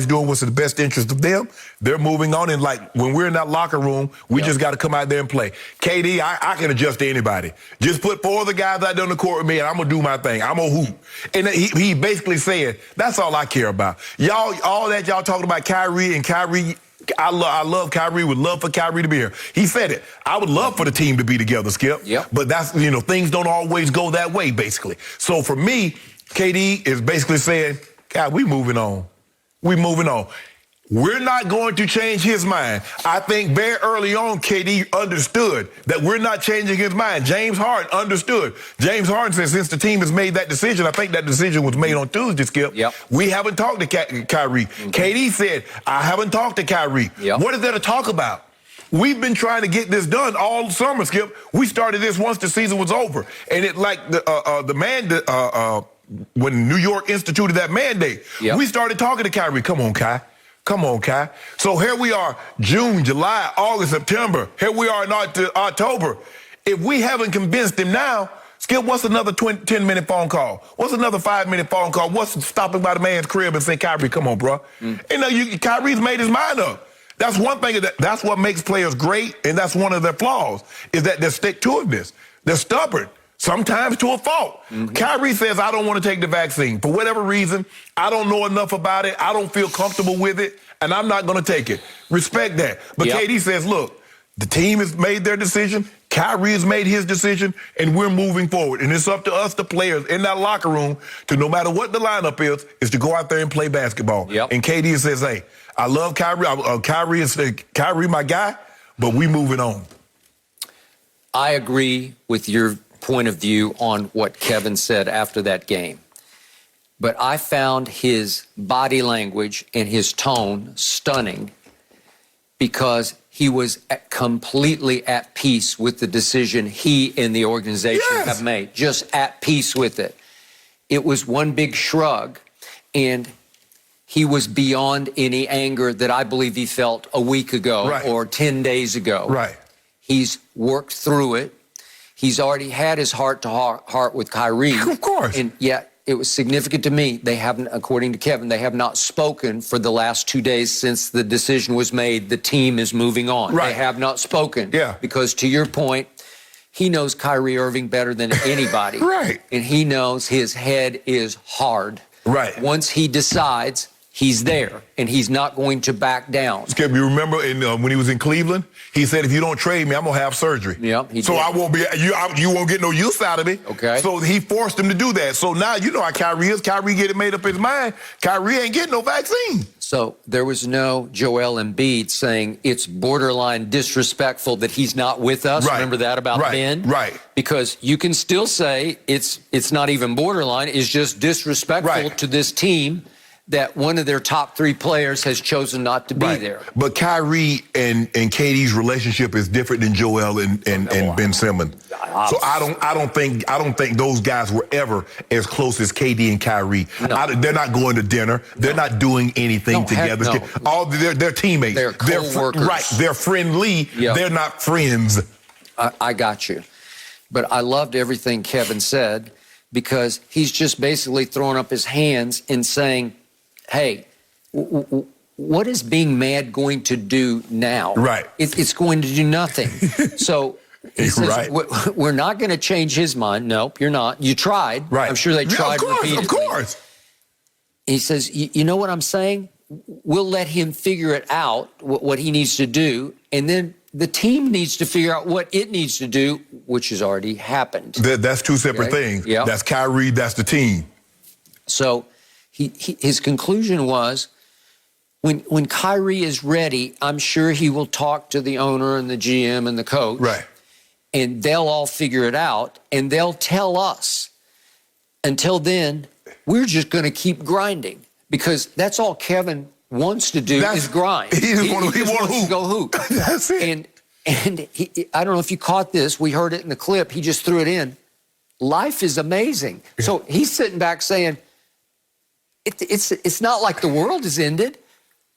doing what's in the best interest of them. They're moving on. And like when we're in that locker room, we just got to come out there and play. KD, I can adjust to anybody. Just put 4 other guys out there on the court with me and I'm going to do my thing. I'm going to hoop. And he basically said, that's all I care about. Y'all, all that y'all talking about Kyrie and Kyrie, I love Kyrie, would love for Kyrie to be here. He said it. I would love for the team to be together, Skip. Yep. But that's, you know, things don't always go that way, basically. So for me, KD is basically saying, God, we moving on. We moving on. We're not going to change his mind. I think very early on, KD understood that we're not changing his mind. James Harden understood. James Harden said since the team has made that decision, I think that decision was made on Tuesday, Skip. Yep. We haven't talked to Kyrie. KD said, I haven't talked to Kyrie. Yep. What is there to talk about? We've been trying to get this done all summer, Skip. We started this once the season was over. And it like when New York instituted that mandate, we started talking to Kyrie. Come on, Kai. Come on, Kai. So here we are, June, July, August, September. Here we are in October. If we haven't convinced him now, Skip, what's another 10-minute phone call? What's another 5-minute phone call? What's stopping by the man's crib and saying, Kyrie, come on, bro? And Kyrie's made his mind up. That's one thing. That's what makes players great, and that's one of their flaws, is that they're stick-to-itiveness. They're stubborn. Sometimes to a fault. Kyrie says, I don't want to take the vaccine. For whatever reason, I don't know enough about it. I don't feel comfortable with it, and I'm not going to take it. Respect that. But KD says, look, the team has made their decision. Kyrie has made his decision, and we're moving forward. And it's up to us, the players, in that locker room, to no matter what the lineup is to go out there and play basketball. And KD says, hey, I love Kyrie. Kyrie, my guy, but we moving on. I agree with your point of view on what Kevin said after that game. But I found his body language and his tone stunning because he was completely at peace with the decision he and the organization have made, just at peace with it. It was one big shrug, and he was beyond any anger that I believe he felt a week ago or 10 days ago. He's worked through it. He's already had his heart-to-heart with Kyrie. Of course. And yet it was significant to me. They haven't, according to Kevin, they have not spoken for the last 2 days since the decision was made. The team is moving on. They have not spoken. Because to your point, he knows Kyrie Irving better than anybody. And he knows his head is hard. Once he decides, he's there, and he's not going to back down. Skip, you remember when he was in Cleveland? He said, if you don't trade me, I'm going to have surgery. So I won't be, you won't get no use out of me. So he forced him to do that. So now you know how Kyrie is. Kyrie get it made up his mind. Kyrie ain't getting no vaccine. So there was no Joel Embiid saying it's borderline disrespectful that he's not with us. Remember that about Ben? Because you can still say it's not even borderline. It's just disrespectful to this team that one of their top 3 players has chosen not to be there. But Kyrie and KD's relationship is different than Joel and Ben Simmons. So I don't think those guys were ever as close as KD and Kyrie. They're not going to dinner. They're not doing anything together. All they're teammates. They're co-workers. They're friendly. They're not friends. I got you. But I loved everything Kevin said because he's just basically throwing up his hands and saying, hey, what is being mad going to do now? Right. It's going to do nothing. So he says, right. We're not going to change his mind. Nope, you're not. You tried. Right. I'm sure they tried repeatedly. Of course. He says, you know what I'm saying? We'll let him figure it out, what he needs to do, and then the team needs to figure out what it needs to do, which has already happened. That's two separate things. Yep. That's Kyrie, that's the team. So his conclusion was, when Kyrie is ready, I'm sure he will talk to the owner and the GM and the coach. Right. And they'll all figure it out, and they'll tell us. Until then, we're just going to keep grinding, because that's all Kevin wants to do is grind. He just wants to go hoop. That's it. And I don't know if you caught this. We heard it in the clip. He just threw it in. Life is amazing. So he's sitting back saying, it's not like the world has ended.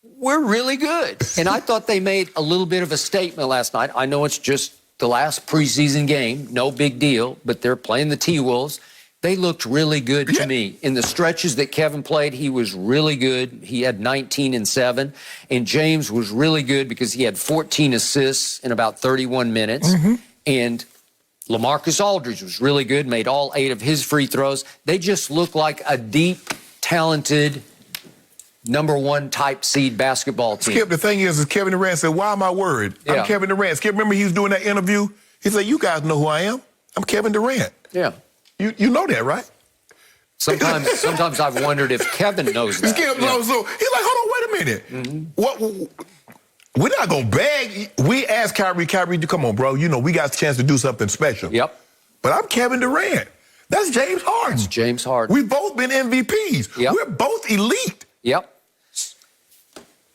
We're really good. And I thought they made a little bit of a statement last night. I know it's just the last preseason game, no big deal, but they're playing the T-Wolves. They looked really good to me. In the stretches that Kevin played, he was really good. He had 19 and 7. And James was really good because he had 14 assists in about 31 minutes. And LaMarcus Aldridge was really good, made all 8 of his free throws. They just look like a deep, talented, number 1 type seed basketball team. Skip, the thing is Kevin Durant said, why am I worried? I'm Kevin Durant. Skip, remember he was doing that interview? He said, you guys know who I am. I'm Kevin Durant. Yeah. You know that, right? Sometimes I've wondered if Kevin knows that. Skip, so he's like, hold on, wait a minute. What? We're not going to beg. We asked Kyrie, come on, bro. You know, we got a chance to do something special. Yep. But I'm Kevin Durant. That's James Harden. That's James Harden. We've both been MVPs. Yep. We're both elite. Yep.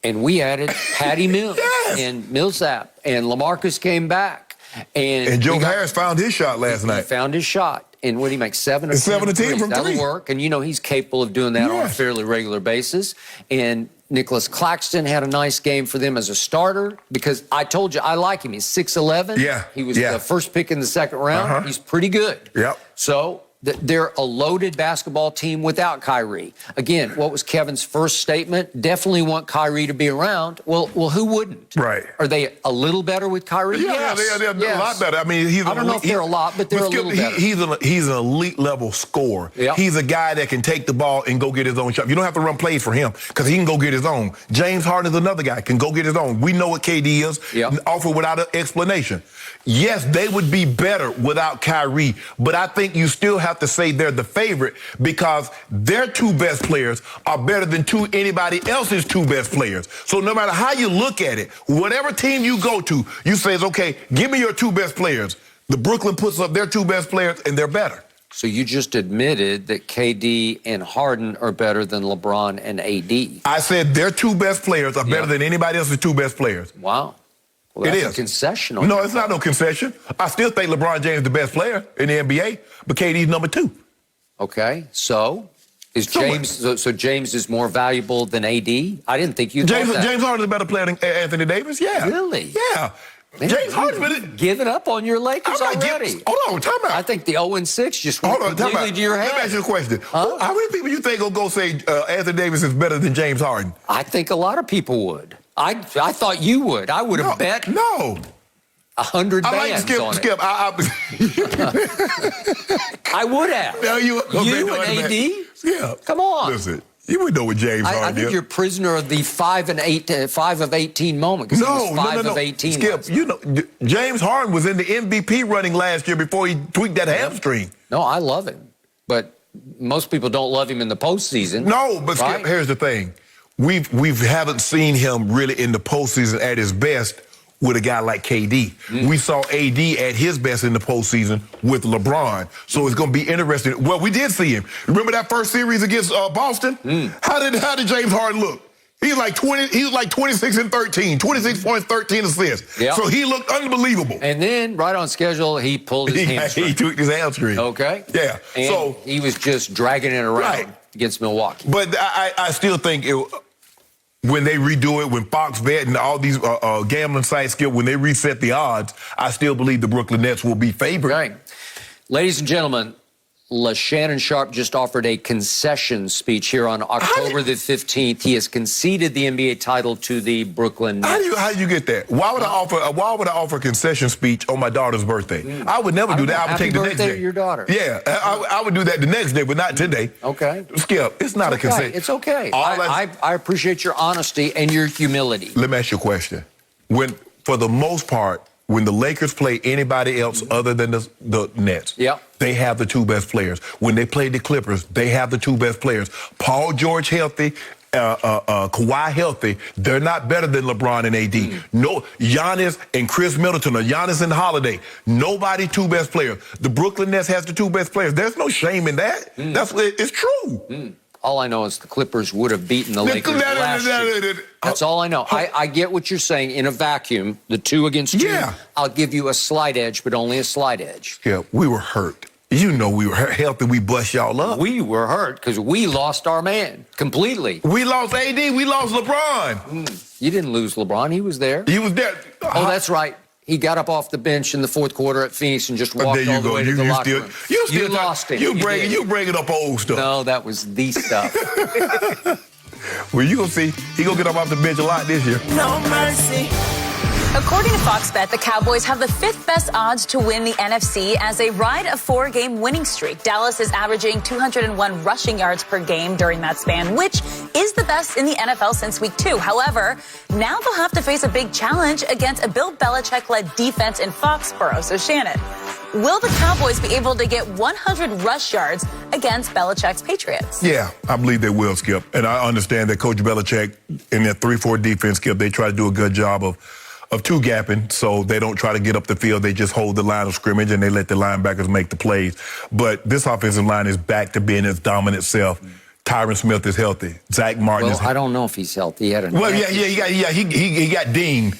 And we added Patty Mills and Millsap, and LaMarcus came back. And Joe Harris found his shot last night. He found his shot. And what did he make? 7 or 10? 7 or 10 from 3. That'll work. And, you know, he's capable of doing that on a fairly regular basis. And Nicholas Claxton had a nice game for them as a starter, because I told you I like him. He's 6'11". Yeah. He was the first pick in the second round. He's pretty good. Yep. So they're a loaded basketball team without Kyrie. Again, what was Kevin's first statement? Definitely want Kyrie to be around. Well, who wouldn't? Right. Are they a little better with Kyrie? Yeah, yes. they're a lot better. I mean, I don't know if they're a lot, but they're a little better. He's an elite level scorer. Yep. He's a guy that can take the ball and go get his own shot. You don't have to run plays for him, because he can go get his own. James Harden is another guy, can go get his own. We know what KD is, offer without an explanation. Yes, they would be better without Kyrie, but I think you still have to say they're the favorite, because their 2 best players are better than anybody else's 2 best players. So no matter how you look at it, whatever team you go to, you say, okay, give me your 2 best players. The Brooklyn puts up their 2 best players, and they're better. So you just admitted that KD and Harden are better than LeBron and AD. I said their 2 best players are better than anybody else's 2 best players. Wow. Well, that's a concession. No, it's not no concession. I still think LeBron James is the best player in the NBA, but KD's number 2. Okay, so is James? So James is more valuable than AD? I didn't think you thought that. James Harden is a better player than Anthony Davis. Yeah. Really? Yeah. Man, James Harden giving up on your Lakers already. Hold on, time out. I think the 0-6 just went completely to your head. Let me ask you a question. How many people you think will go say Anthony Davis is better than James Harden? I think a lot of people would. I thought you would. I would have bet. No. 100 bands on Skip. I would have. No, you and AD? Yeah. Come on. Listen, you would know what James Harden I think you're prisoner of the 5 of 18 moment. No. 5 of 18. Skip, you know, James Harden was in the MVP running last year before he tweaked that hamstring. No, I love him. But most people don't love him in the postseason. No, but Skip, here's the thing. We haven't seen him really in the postseason at his best with a guy like KD. We saw AD at his best in the postseason with LeBron. So it's going to be interesting. Well, we did see him. Remember that first series against Boston? How did James Harden look? He was like 26 and 13, 26 points, 13 assists. Yep. So he looked unbelievable. And then, right on schedule, he pulled his hamstring. He tweaked his hamstring. Okay. Yeah. And so he was just dragging it around against Milwaukee. But I still think when they redo it, when Fox Bet and all these gambling sites, when they reset the odds, I still believe the Brooklyn Nets will be favored. Right. Ladies and gentlemen, Shannon Sharpe just offered a concession speech here on October the 15th. He has conceded the NBA title to the Brooklyn Nets. How do you get that? Why would I offer a concession speech on my daughter's birthday? I would never do that. I would take the next day. Happy birthday to your daughter. Yeah, I would do that the next day, but not today. Okay. Skip, it's not a concession. It's okay. I appreciate your honesty and your humility. Let me ask you a question. For the most part, when the Lakers play anybody else other than the Nets, they have the two best players. When they play the Clippers, they have the two best players. Paul George healthy, Kawhi healthy, they're not better than LeBron and AD. No, Giannis and Chris Middleton or Giannis and Holiday. Nobody two best players. The Brooklyn Nets has the two best players. There's no shame in that. It's true. All I know is the Clippers would have beaten the Lakers last year. That's all I know. I get what you're saying. In a vacuum, the 2 against 2, I'll give you a slight edge, but only a slight edge. Yeah, we were hurt. You know we were healthy. We bust y'all up. We were hurt because we lost our man completely. We lost AD. We lost LeBron. You didn't lose LeBron. He was there. He was there. Oh, that's right. He got up off the bench in the fourth quarter at Phoenix and just walked all the way to the locker room. You lost him. You bringing up old stuff. No, that was the stuff. Well, you gonna see. He gonna get up off the bench a lot this year. No mercy. According to Fox Bet, the Cowboys have the 5th best odds to win the NFC as they ride a 4-game winning streak. Dallas is averaging 201 rushing yards per game during that span, which is the best in the NFL since week 2. However, now they'll have to face a big challenge against a Bill Belichick-led defense in Foxborough. So, Shannon, will the Cowboys be able to get 100 rush yards against Belichick's Patriots? Yeah, I believe they will, Skip. And I understand that Coach Belichick in their 3-4 defense, Skip, they try to do a good job of two-gapping, so they don't try to get up the field. They just hold the line of scrimmage, and they let the linebackers make the plays. But this offensive line is back to being its dominant self. Tyron Smith is healthy. Zach Martin is healthy. I don't know if he's healthy. He had he got dinged.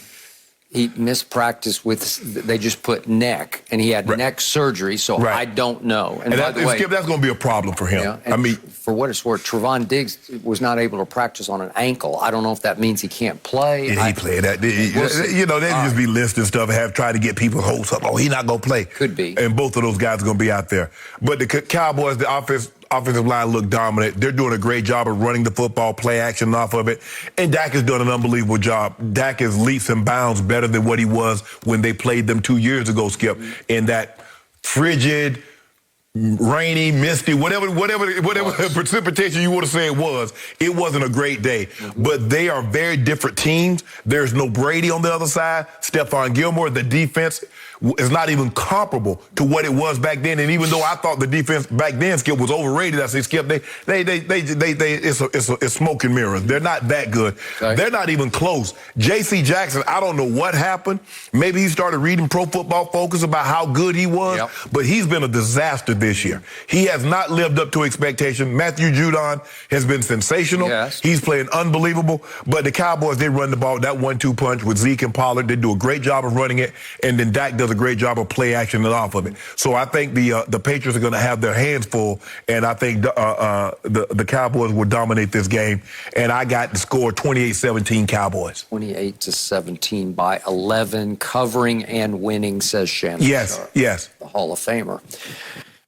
He missed practice they just put neck, and he had neck surgery, so I don't know. And by the way, Skip, that's going to be a problem for him. Yeah, for what it's worth, Trevon Diggs was not able to practice on an ankle. I don't know if that means he can't play. Yeah, he played that. They just be listing stuff and try to get people's hopes up. Oh, he's not going to play. Could be. And both of those guys are going to be out there. But the Cowboys, the offensive line look dominant. They're doing a great job of running the football, play action off of it. And Dak is doing an unbelievable job. Dak is leaps and bounds better than what he was when they played them 2 years ago, Skip. In that frigid, rainy, misty, whatever precipitation you want to say it wasn't a great day. But they are very different teams. There's no Brady on the other side. Stephon Gilmore, the defense is not even comparable to what it was back then. And even though I thought the defense back then, Skip, was overrated, I say, Skip, it's smoke and mirrors. They're not that good. Okay. They're not even close. J.C. Jackson, I don't know what happened. Maybe he started reading Pro Football Focus about how good he was, but he's been a disaster this year. He has not lived up to expectation. Matthew Judon has been sensational. Yes. He's playing unbelievable. But the Cowboys, they run the ball, that 1-2 punch with Zeke and Pollard. They do a great job of running it, and then Dak does a great job of play action and off of it. So I think the Patriots are going to have their hands full, and I think the Cowboys will dominate this game. And I got the score 28-17 Cowboys. 28-17 by 11, covering and winning, says Shannon. Yes, yes. The Hall of Famer.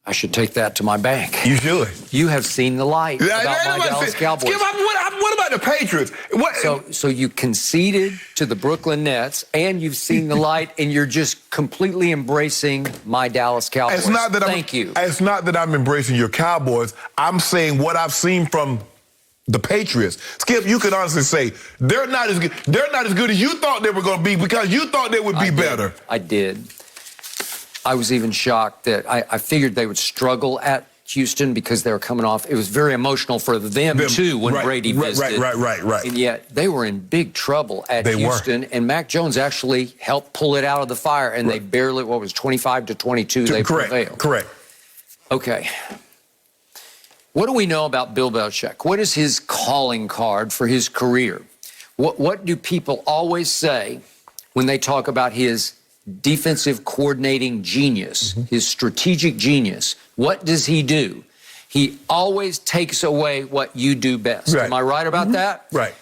I should take that to my bank. You should. You have seen the light about my Dallas Cowboys. What about the Patriots? So you conceded to the Brooklyn Nets, and you've seen the light, and you're just completely embracing my Dallas Cowboys. Thank you. It's not that I'm embracing your Cowboys. I'm saying what I've seen from the Patriots. Skip, you could honestly say they're not as good. They're not as good as you thought they were going to be because you thought they would be better. I did. I was even shocked that I figured they would struggle at Houston because they were coming off. It was very emotional for them too, when Brady visited. Right. And yet they were in big trouble at Houston, and Mac Jones actually helped pull it out of the fire, and they barely, 25-22, they prevailed. Correct. Okay. What do we know about Bill Belichick? What is his calling card for his career? What do people always say when they talk about his defensive coordinating genius, his strategic genius? What does he do? He always takes away what you do best. Am I right about that? Right.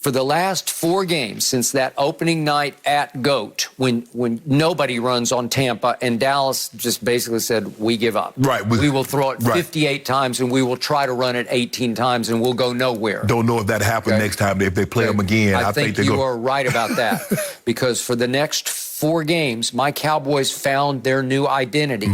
For the last 4 games since that opening night at GOAT, when nobody runs on Tampa, and Dallas just basically said, we give up. Right. We will throw it 58 times, and we will try to run it 18 times, and we'll go nowhere. Don't know if that happened next time if they play them again. I think you are right about that. Because for the next 4 games, my Cowboys found their new identity.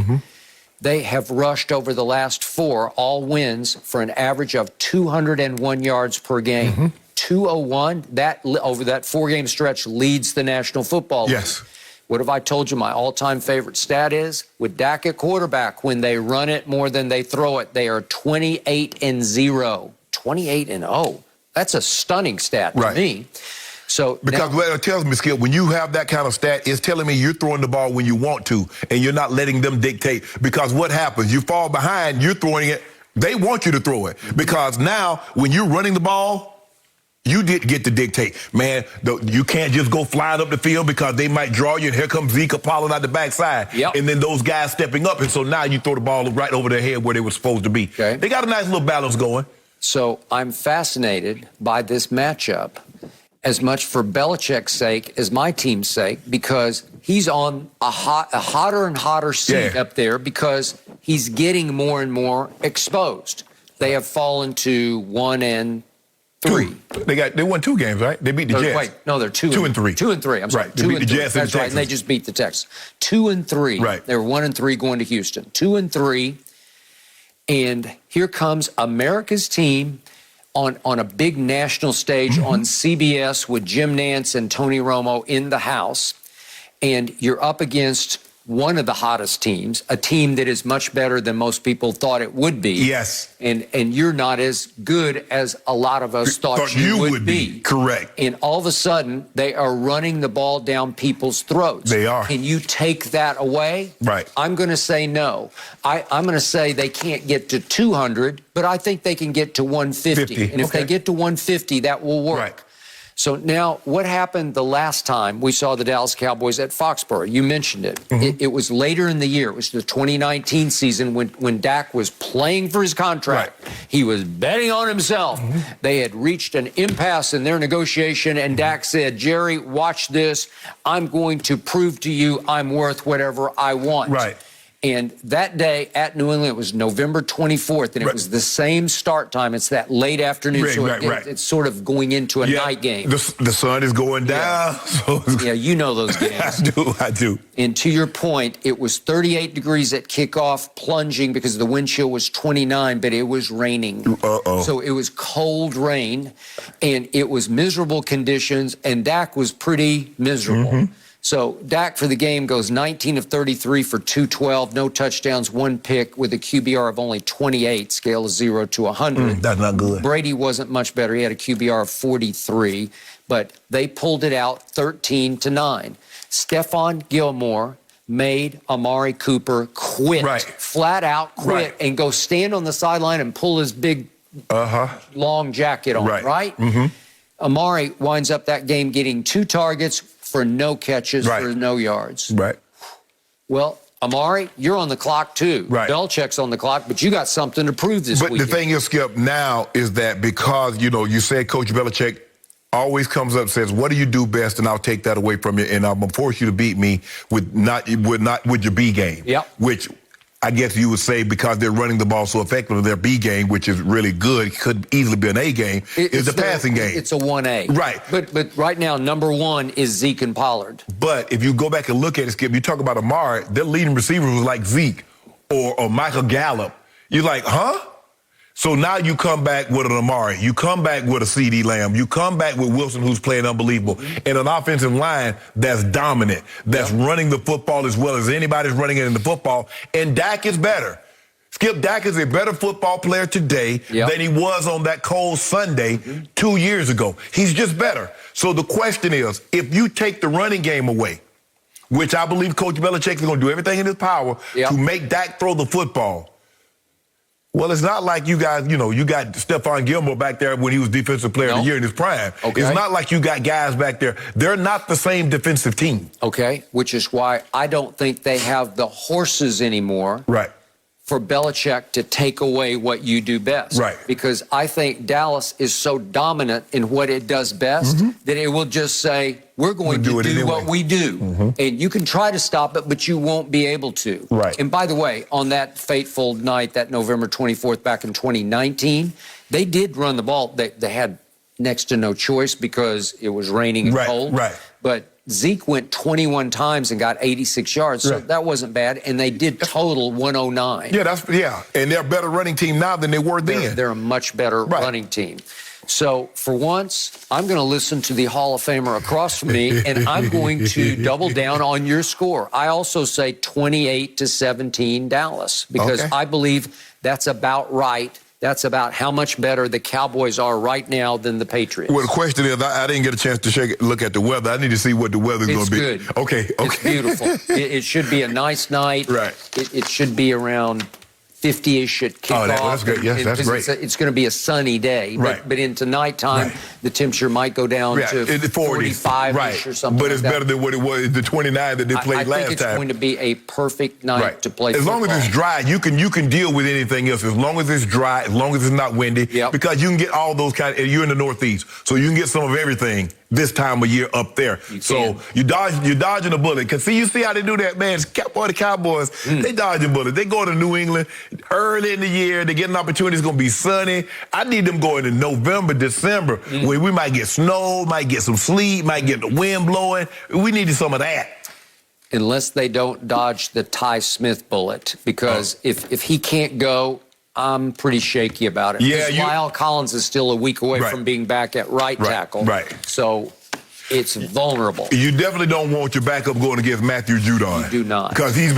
They have rushed over the last 4, all wins, for an average of 201 yards per game. 201, that over that 4-game stretch leads the National Football League. Yes. What have I told you my all-time favorite stat is? With Dak at quarterback, when they run it more than they throw it, they are 28-0. 28-0. That's a stunning stat to me. So because what it tells me, Skip, when you have that kind of stat, it's telling me you're throwing the ball when you want to, and you're not letting them dictate. Because what happens? You fall behind, you're throwing it. They want you to throw it. Because now, when you're running the ball, you did get to dictate. Man, you can't just go flying up the field because they might draw you, and here comes Zeke or Pollard out the backside. And then those guys stepping up, and so now you throw the ball right over their head where they were supposed to be. They got a nice little balance going. So I'm fascinated by this matchup, as much for Belichick's sake as my team's sake, because he's on a hotter and hotter seat up there because he's getting more and more exposed. They have fallen to 1-3. They won 2 games, right? They beat the Jets. Wait, no, they're 2-3. 2-3. I'm sorry. Right. They beat the Jets and That's right, and they just beat the Texans. 2-3. Right. They were 1-3 going to Houston. 2-3, and here comes America's team on a big national stage on CBS with Jim Nantz and Tony Romo in the house, and you're up against one of the hottest teams, a team that is much better than most people thought it would be. Yes. And you're not as good as a lot of us thought you would be. Correct. And all of a sudden, they are running the ball down people's throats. They are. Can you take that away? Right. I'm going to say no. I'm going to say they can't get to 200, but I think they can get to 150. And if they get to 150, that will work. Right. So now, what happened the last time we saw the Dallas Cowboys at Foxborough? You mentioned it. It was later in the year. It was the 2019 season when Dak was playing for his contract. Right. He was betting on himself. They had reached an impasse in their negotiation, and Dak said, Jerry, watch this. I'm going to prove to you I'm worth whatever I want. Right. And that day at New England, it was November 24th, and it was the same start time. It's that late afternoon, so it's sort of going into a night game. The sun is going down. So you know those games. I do. And to your point, it was 38 degrees at kickoff, plunging because the wind chill was 29, but it was raining. So it was cold rain, and it was miserable conditions, and Dak was pretty miserable. So Dak for the game goes 19 of 33 for 212, no touchdowns, 1 pick with a QBR of only 28, scale of 0 to 100. That's not good. Brady wasn't much better. He had a QBR of 43, but they pulled it out 13-9. Stephon Gilmore made Amari Cooper quit, flat out quit, and go stand on the sideline and pull his big long jacket on, right? Amari winds up that game getting 2 targets for no catches, for no yards. Well, Amari, you're on the clock too. Belichick's on the clock, but you got something to prove this weekend. But the thing is, Skip, now is that because, you said Coach Belichick always comes up and says, what do you do best? And I'll take that away from you, and I'm going to force you to beat me with your B game. Which I guess you would say, because they're running the ball so effectively, their B game, which is really good, could easily be an A game, is the passing game. It's a 1A. Right. But right now, number 1 is Zeke and Pollard. But if you go back and look at it, Skip, you talk about Amari, their leading receiver was like Zeke or Michael Gallup. You're like, huh? So now you come back with an Amari. You come back with a CeeDee Lamb. You come back with Wilson, who's playing unbelievable. And an offensive line that's dominant, that's running the football as well as anybody's running it in the football. And Dak is better. Skip, Dak is a better football player today than he was on that cold Sunday 2 years ago. He's just better. So the question is, if you take the running game away, which I believe Coach Belichick is going to do everything in his power to make Dak throw the football, well, it's not like you guys, you got Stephon Gilmore back there when he was Defensive Player of the Year in his prime. It's not like you got guys back there. They're not the same defensive team. Which is why I don't think they have the horses anymore for Belichick to take away what you do best. Right. Because I think Dallas is so dominant in what it does best that it will just say, we're going to do what we do. And you can try to stop it, but you won't be able to. Right. And by the way, on that fateful night, that November 24th back in 2019, they did run the ball. They had next to no choice because it was raining and cold. Right. But Zeke went 21 times and got 86 yards, so that wasn't bad. And they did total 109. Yeah, and they're a better running team now than they were then. They're a much better running team. So for once, I'm going to listen to the Hall of Famer across from me, and I'm going to double down on your score. I also say 28-17 Dallas, because I believe that's about right. That's about how much better the Cowboys are right now than the Patriots. Well, the question is, I didn't get a chance to look at the weather. I need to see what the weather's going to be. It's good. Okay. It's beautiful. It should be a nice night. Right. It should be around 50-ish at kickoff. Oh, that's great. Yes, that's great. It's going to be a sunny day. Right. But into nighttime, the temperature might go down to 45-ish or something. But it's like better than what it was, the 29 that they played last time. I think it's going to be a perfect night to play football. As long as it's dry, you can deal with anything else. As long as it's dry, as long as it's not windy, because you can get all those you're in the Northeast, so you can get some of everything this time of year up there. So you're dodging a bullet. Because you see how they do that, man. The Cowboys, they dodge a bullet. They go to New England early in the year. They get an opportunity. It's going to be sunny. I need them going in November, December, where we might get snow, might get some sleet, might get the wind blowing. We needed some of that. Unless they don't dodge the Ty Smith bullet. Because if he can't go, I'm pretty shaky about it. Yeah, Lyle Collins is still a week away from being back at right tackle. Right. So it's vulnerable. You definitely don't want your backup going against Matthew Judon. You do not. Because he's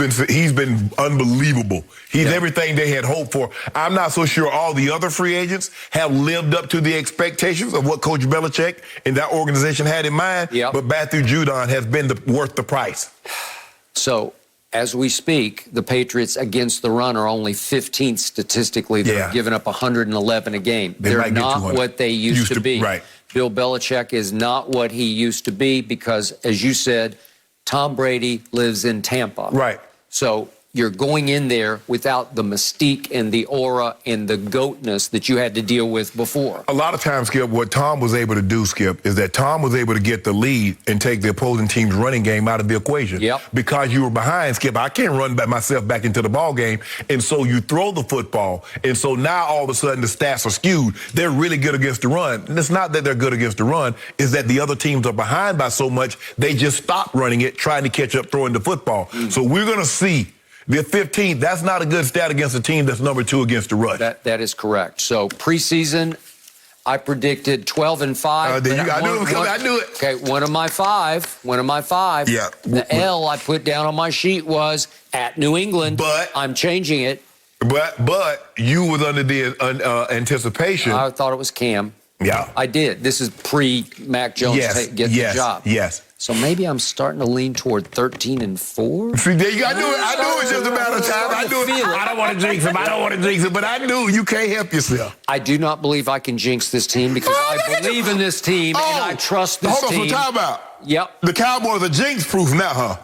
been unbelievable. He's everything they had hoped for. I'm not so sure all the other free agents have lived up to the expectations of what Coach Belichick and that organization had in mind. But Matthew Judon has been worth the price. So as we speak, the Patriots against the run are only 15th statistically. They're giving up 111 a game. They're not what they used to be. Right. Bill Belichick is not what he used to be because, as you said, Tom Brady lives in Tampa. Right. So you're going in there without the mystique and the aura and the goatness that you had to deal with before. A lot of times, Skip, what Tom was able to do, Skip, is that Tom was able to get the lead and take the opposing team's running game out of the equation. Because you were behind, Skip, I can't run myself back into the ball game. And so you throw the football. And so now all of a sudden the stats are skewed. They're really good against the run. And it's not that they're good against the run. It's that the other teams are behind by so much, they just stop running it, trying to catch up throwing the football. So we're going to see the 15th, that's not a good stat against a team that's number 2 against the rush. That is correct. So preseason, I predicted 12-5. I knew it. Okay, one of my five. Yeah. The L I put down on my sheet was at New England. But I'm changing it. But you was under the anticipation. I thought it was Cam. Yeah. I did. This is pre-Mac Jones get the job. Yes. So maybe I'm starting to lean toward 13-4. See, there you go. I knew it was just a matter of time. I knew it. I don't want to jinx him. But I knew you can't help yourself. I do not believe I can jinx this team because I believe in this team and I trust this team. Hold on for time out. Yep. The Cowboys are jinx-proof now, huh?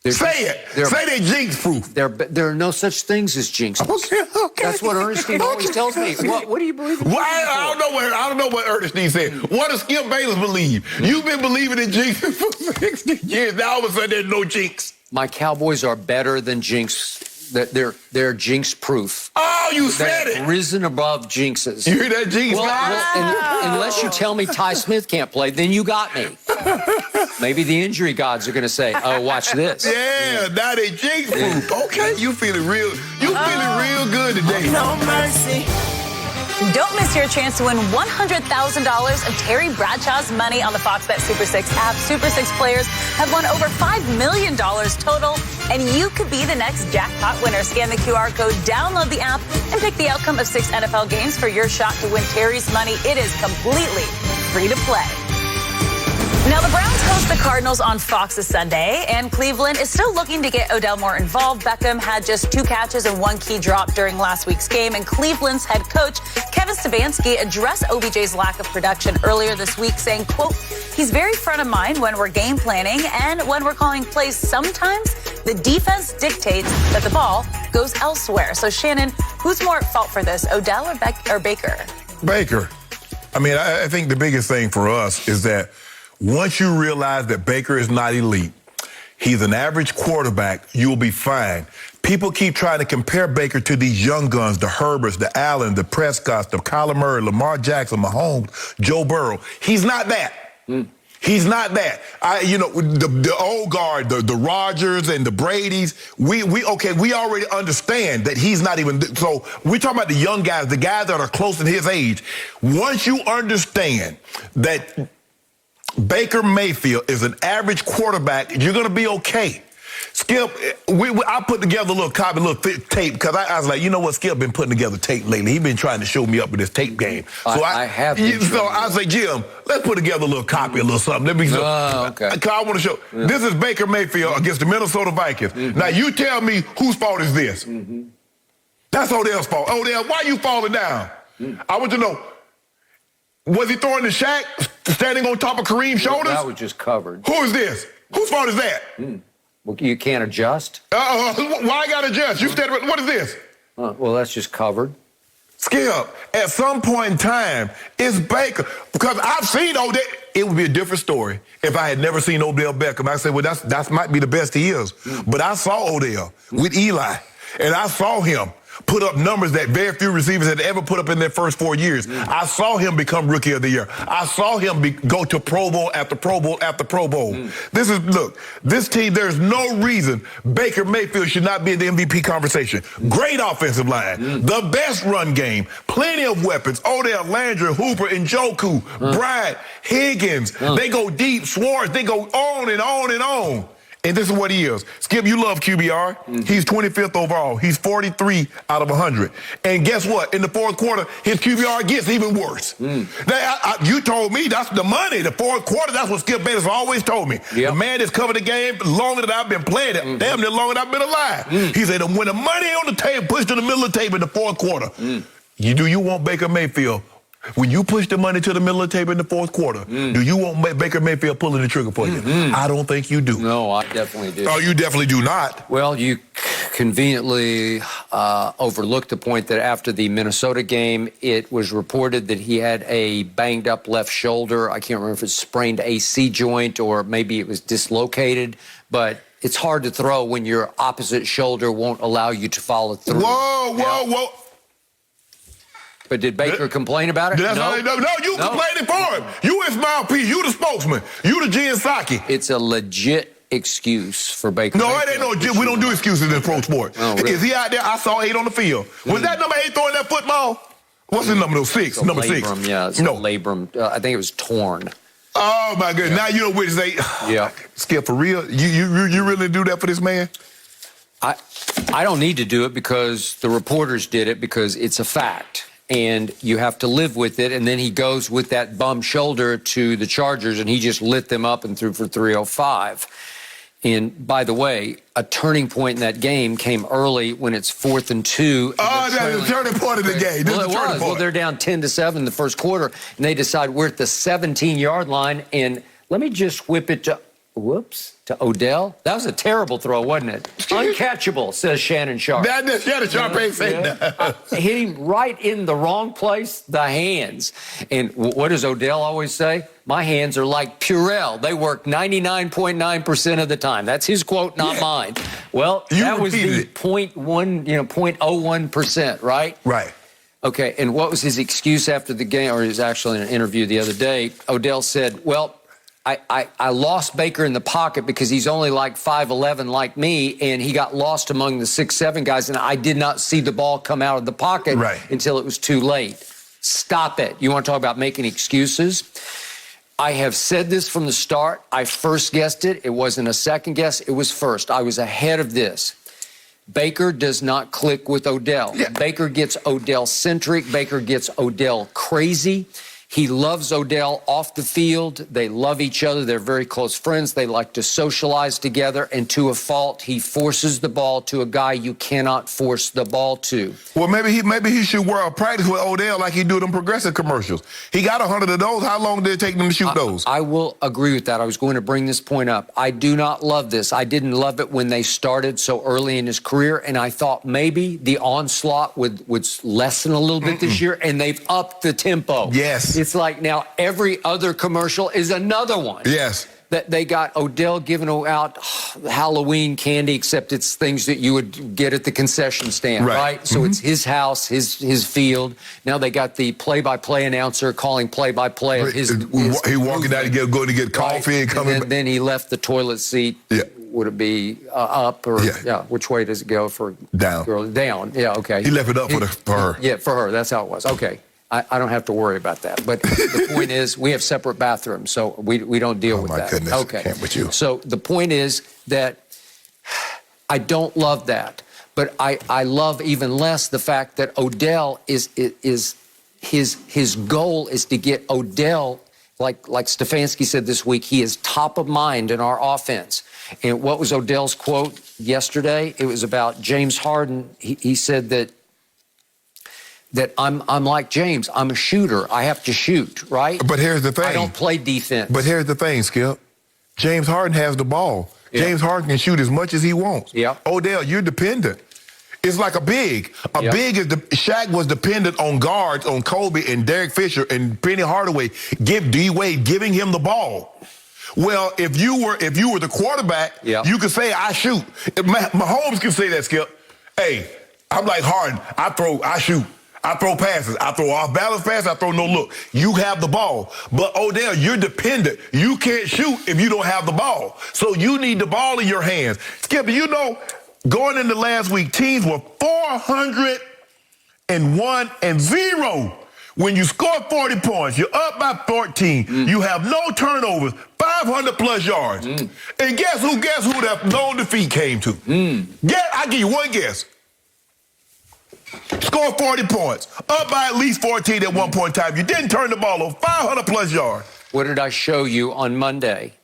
Say it. Say they're jinx-proof. There are no such things as jinxes. Okay. That's what Ernestine always tells me. What do you believe in? Well, I don't know what Ernestine said. What does Skip Bayless believe? You've been believing in jinxes for 60 years. Now all of a sudden there's no jinx. My Cowboys are better than jinx. They're jinx-proof. Oh, you said it. Risen above jinxes. You hear that, jinx? Unless you tell me Ty Smith can't play, then you got me. Maybe the injury gods are going to say, "Oh, watch this." Yeah, now they jinx-proof. Okay, you feeling real good today. No mercy. Don't miss your chance to win $100,000 of Terry Bradshaw's money on the Fox Bet Super 6 app. Super 6 players have won over $5 million total, and you could be the next jackpot winner. Scan the QR code, download the app, and pick the outcome of 6 NFL games for your shot to win Terry's money. It is completely free to play. Now, the Browns host the Cardinals on Fox this Sunday, and Cleveland is still looking to get Odell more involved. Beckham had just 2 catches and 1 key drop during last week's game, and Cleveland's head coach, Kevin Stefanski, addressed OBJ's lack of production earlier this week, saying, quote, "He's very front of mind when we're game planning and when we're calling plays. Sometimes the defense dictates that the ball goes elsewhere. So, Shannon, who's more at fault for this, Odell or Baker? Baker. I mean, I think the biggest thing for us is that once you realize that Baker is not elite, he's an average quarterback, you'll be fine. People keep trying to compare Baker to these young guns, the Herberts, the Allen, the Prescotts, the Kyler Murray, Lamar Jackson, Mahomes, Joe Burrow. He's not that. He's not that. The old guard, the Rodgers and the Bradys, we already understand that he's not even. So we're talking about the young guys, the guys that are close to his age. Once you understand that Baker Mayfield is an average quarterback, you're going to be okay. Skip, I put together a little copy, a little tape, because I was like, you know what, Skip been putting together tape lately. He's been trying to show me up with this tape game. So I have. So I was like, Jim, let's put together a little copy, a little something. Let me show. Okay. I want to show. Yeah. This is Baker Mayfield against the Minnesota Vikings. Now, you tell me whose fault is this? That's Odell's fault. Odell, why are you falling down? I want to know, was he throwing the Shaq standing on top of Kareem's shoulders? That was just covered. Who is this? Whose fault is that? Well, you can't adjust. Why I got to adjust? You said, what is this? Well, that's just covered. Skip, at some point in time, it's Baker. Because I've seen Odell. It would be a different story if I had never seen Odell Beckham. I said, well, that might be the best he is. But I saw Odell with Eli, and I saw him put up numbers that very few receivers had ever put up in their first 4 years. I saw him become Rookie of the Year. I saw him go to Pro Bowl after Pro Bowl after Pro Bowl. This team, there's no reason Baker Mayfield should not be in the MVP conversation. Great offensive line, the best run game, plenty of weapons. Odell, Landry, Hooper, Njoku, Bryant, Higgins. They go deep, Swartz. They go on and on and on. And this is what he is. Skip, you love QBR. He's 25th overall. He's 43 out of 100. And guess what? In the fourth quarter, his QBR gets even worse. You told me that's the money. The fourth quarter, that's what Skip Bayless always told me. The man that's covered the game longer than I've been playing it, damn near longer than I've been alive. He said, when the money on the table, push to the middle of the table in the fourth quarter, do you want Baker Mayfield? When you push the money to the middle of the table in the fourth quarter, do you want Baker Mayfield pulling the trigger for you? I don't think you do. No, I definitely do. Oh, you definitely do not. Well, you conveniently overlooked the point that after the Minnesota game, it was reported that he had a banged-up left shoulder. I can't remember if it's sprained AC joint or maybe it was dislocated, but it's hard to throw when your opposite shoulder won't allow you to follow through. Whoa. But did Baker complain about it? No, you complaining for him. You his mouthpiece. You the spokesman. You the Jen Psaki. It's a legit excuse for Baker. No, it ain't no. We don't do excuses in pro sport. Oh, really? Is he out there? I saw 8 on the field. Was that number 8 throwing that football? What's his number? 6. Number 6. Yeah, it's labrum. I think it was torn. Oh my goodness! Now you know which say. Skip, for real. You really do that for this man? I don't need to do it because the reporters did it because it's a fact. And you have to live with it. And then he goes with that bum shoulder to the Chargers, and he just lit them up and threw for 305. And by the way, a turning point in that game came early when it's 4th and 2. That's the turning point of the game. Well, it was. Well, they're down 10-7 in the first quarter, and they decide we're at the 17-yard line. And let me just whip it to Odell. That was a terrible throw, wasn't it? Uncatchable, says Shannon Sharpe. Shannon Sharpe ain't saying that. Hit him right in the wrong place, the hands. And what does Odell always say? My hands are like Purell. They work 99.9% of the time. That's his quote, not mine. Well, that was the 0.01%, right? Right. Okay, and what was his excuse after the game, or he was actually in an interview the other day? Odell said, well, I lost Baker in the pocket because he's only like 5'11" like me, and he got lost among the 6'7" guys, and I did not see the ball come out of the pocket until it was too late. Stop it. You want to talk about making excuses? I have said this from the start. I first guessed it. It wasn't a second guess. It was first. I was ahead of this. Baker does not click with Odell. Baker gets Odell-centric. Baker gets Odell crazy. He loves Odell off the field. They love each other. They're very close friends. They like to socialize together. And to a fault, he forces the ball to a guy you cannot force the ball to. Well, maybe he should wear a practice with Odell like he do them Progressive commercials. He got 100 of those. How long did it take him to shoot those? I will agree with that. I was going to bring this point up. I do not love this. I didn't love it when they started so early in his career, and I thought maybe the onslaught would lessen a little bit this year, and they've upped the tempo. Yes. It's like now every other commercial is another one. Yes. That they got Odell giving out Halloween candy, except it's things that you would get at the concession stand, right? So it's his house, his field. Now they got the play-by-play announcer calling play-by-play of his he walking out to go to get coffee and coming. Then he left the toilet seat. Yeah. Would it be up or which way does it go for down? Girl? Down. Yeah. Okay. He left it up for her. Yeah, for her. That's how it was. Okay. I don't have to worry about that. But the point is, we have separate bathrooms, so we don't deal with that. Oh, my goodness. Okay. I can't with you. So the point is that I don't love that. But I love even less the fact that Odell is his goal is to get Odell, like Stefanski said this week, he is top of mind in our offense. And what was Odell's quote yesterday? It was about James Harden. He said that I'm like James. I'm a shooter. I have to shoot, right? But here's the thing. I don't play defense. But here's the thing, Skip. James Harden has the ball. Yeah. James Harden can shoot as much as he wants. Yeah. Odell, you're dependent. It's like a big. Big is Shaq was dependent on guards, on Kobe and Derek Fisher and Penny Hardaway, D-Wade giving him the ball. Well, if you were the quarterback, you could say I shoot. Mahomes can say that, Skip. Hey, I'm like Harden. I shoot. I throw passes. I throw off-balance passes. I throw no look. You have the ball. But, Odell, you're dependent. You can't shoot if you don't have the ball. So you need the ball in your hands. Skip, you know, going into last week, teams were 401-0. When you score 40 points, you're up by 14. You have no turnovers, 500-plus yards. And guess who that lone defeat came to? I'll give you one guess. Score 40 points, up by at least 14 at one point in time. You didn't turn the ball over, 500-plus yards. What did I show you on Monday?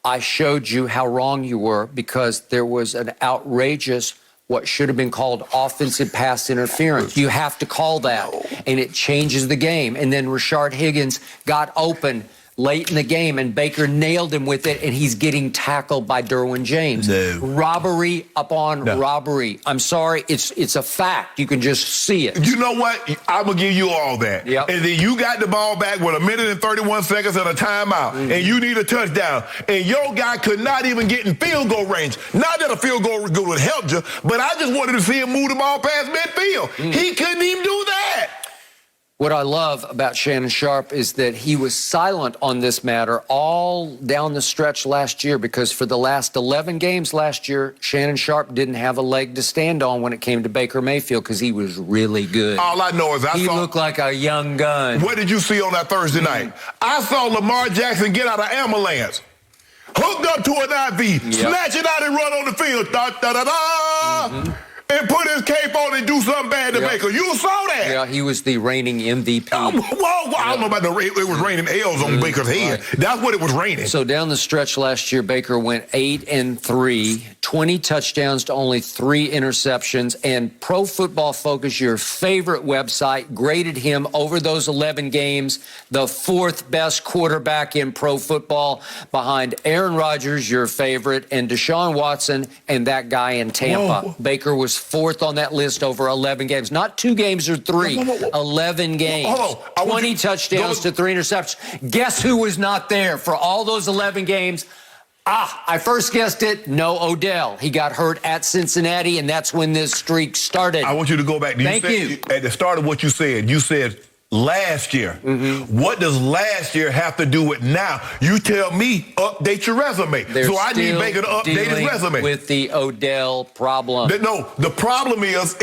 I showed you how wrong you were because there was an outrageous, what should have been called offensive pass interference. You have to call that, and it changes the game. And then Rashard Higgins got open late in the game, and Baker nailed him with it, and he's getting tackled by Derwin James. No. Robbery upon robbery. I'm sorry, it's a fact. You can just see it. You know what? I'm going to give you all that. Yep. And then you got the ball back with 1 minute and 31 seconds and a timeout, and you need a touchdown. And your guy could not even get in field goal range. Not that a field goal would help you, but I just wanted to see him move the ball past midfield. He couldn't even do that. What I love about Shannon Sharpe is that he was silent on this matter all down the stretch last year because for the last 11 games last year, Shannon Sharpe didn't have a leg to stand on when it came to Baker Mayfield because he was really good. All I know is he looked like a young gun. What did you see on that Thursday night? I saw Lamar Jackson get out of ambulance, hooked up to an IV, snatch it out and run on the field. Da-da-da-da! And put his cape on and do something bad to Baker. You saw that. Yeah, he was the reigning MVP. I don't know about it was raining L's on Baker's head. Right. That's what it was raining. So down the stretch last year, Baker went 8-3, 20 touchdowns to only 3 interceptions. And Pro Football Focus, your favorite website, graded him over those 11 games the 4th best quarterback in pro football behind Aaron Rodgers, your favorite, and Deshaun Watson and that guy in Tampa. Whoa. Baker was 4th on that list over 11 games. Not 2 games or 3. 11 games. 20 touchdowns to 3 interceptions. Guess who was not there for all those 11 games? I first guessed it. No, Odell. He got hurt at Cincinnati, and that's when this streak started. I want you to go back. Thank you. At the start of what you said last year. What does last year have to do with now? You tell me, update your resume. So I need Baker to update his resume. With the Odell problem. No, the problem is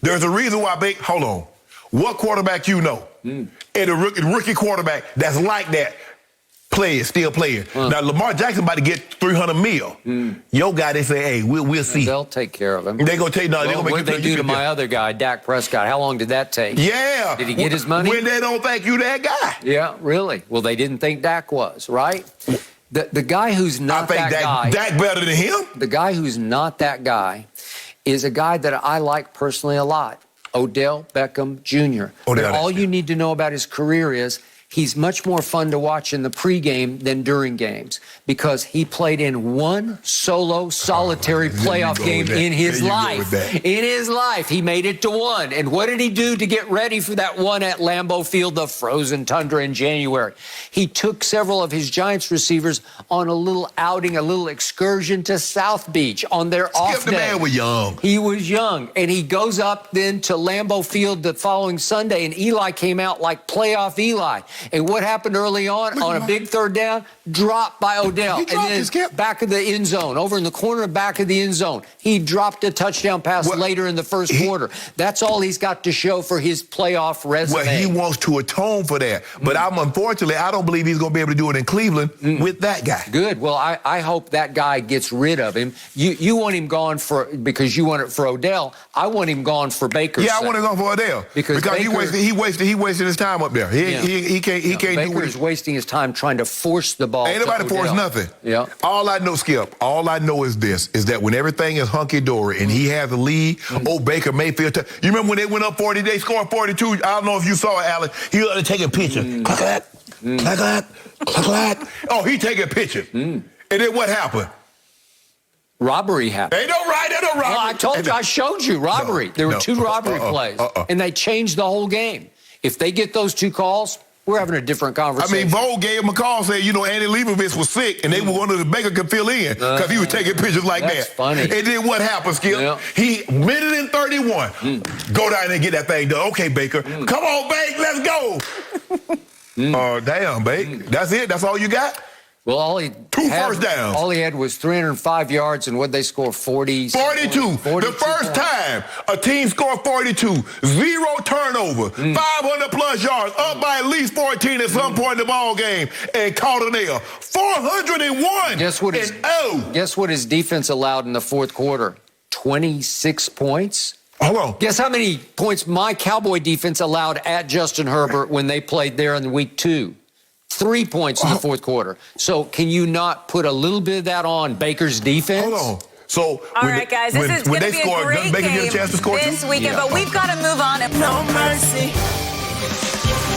there's a reason why Baker. Hold on. What quarterback you know? And a rookie quarterback that's like that. still playing. Now, Lamar Jackson about to get $300 million. Your guy, they say, hey, we'll see. They'll take care of him. They're going to take, no, they're going to make what did they do to my other guy, Dak Prescott? How long did that take? Yeah. Did he get his money? When they don't think you that guy. Yeah, really. Well, they didn't think Dak was, right? The guy who's not that guy. Dak better than him? The guy who's not that guy is a guy that I like personally a lot, Odell Beckham Jr. All you need to know about his career is he's much more fun to watch in the pregame than during games because he played in one solo solitary playoff game in his life. In his life, he made it to one. And what did he do to get ready for that one at Lambeau Field, the frozen tundra in January? He took several of his Giants receivers on a little outing, a little excursion to South Beach on their off day. The man was young. He was young. And he goes up then to Lambeau Field the following Sunday, and Eli came out like playoff Eli. And what happened early on a big third down? Dropped by Odell. And then back of the end zone, over in the corner back of the end zone. He dropped a touchdown pass later in the first quarter. That's all he's got to show for his playoff resume. Well, he wants to atone for that. But unfortunately, I don't believe he's going to be able to do it in Cleveland with that guy. Good. Well, I hope that guy gets rid of him. You want him gone because you want it for Odell. I want him gone for Baker. Yeah, I want him gone for Odell. Because he wasted his time up there. He can't do Baker's wasting his time trying to force the ball. Ain't nobody force nothing. Yeah. All I know, Skip, is that when everything is hunky-dory and he has the lead, Baker Mayfield, you remember when they went up 40, they scored 42? I don't know if you saw it, Alex. He was taking a picture. Clack, clack, clack, clack. Oh, he taking a picture. And then what happened? Robbery happened. Ain't no robbery. Well, I told you, I showed you robbery. There were two robbery plays, and they changed the whole game. If they get those two calls, we're having a different conversation. I mean, Vole gave him a call saying, Andy Leibovitz was sick, and they were one of the Baker could fill in because he was taking pictures like that. That's funny. And then what happened, Skip? Yeah. He, minute and 31, go down there and get that thing done. Okay, Baker. Come on, Baker, let's go. Damn, Baker. That's it? That's all you got? Well, first downs. All he had was 305 yards, and what'd they score? 42. The first time a team scored 42, 0 turnover, 500-plus yards, up by at least 14 at some point in the ball game, and caught an L. 401. Guess what his defense allowed in the fourth quarter? 26 points. Hold on. Guess how many points my Cowboy defense allowed at Justin Herbert when they played there in week 2? 3 points in the fourth quarter. So can you not put a little bit of that on Baker's defense? Hold on. So all right, guys, this is going to be a great game this weekend, but we've got to move on. No mercy.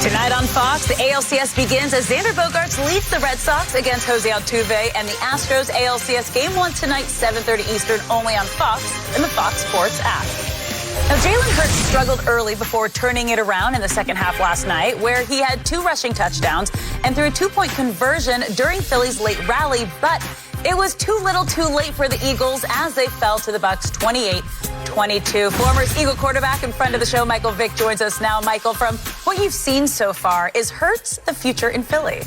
Tonight on Fox, the ALCS begins as Xander Bogaerts leads the Red Sox against Jose Altuve and the Astros ALCS Game 1 tonight, 7:30 Eastern, only on Fox and the Fox Sports app. Now, Jalen Hurts struggled early before turning it around in the second half last night, where he had 2 rushing touchdowns and threw a 2-point conversion during Philly's late rally, but it was too little too late for the Eagles as they fell to the Bucs 28-22. Former Eagle quarterback and friend of the show, Michael Vick, joins us now. Michael, from what you've seen so far, is Hurts the future in Philly?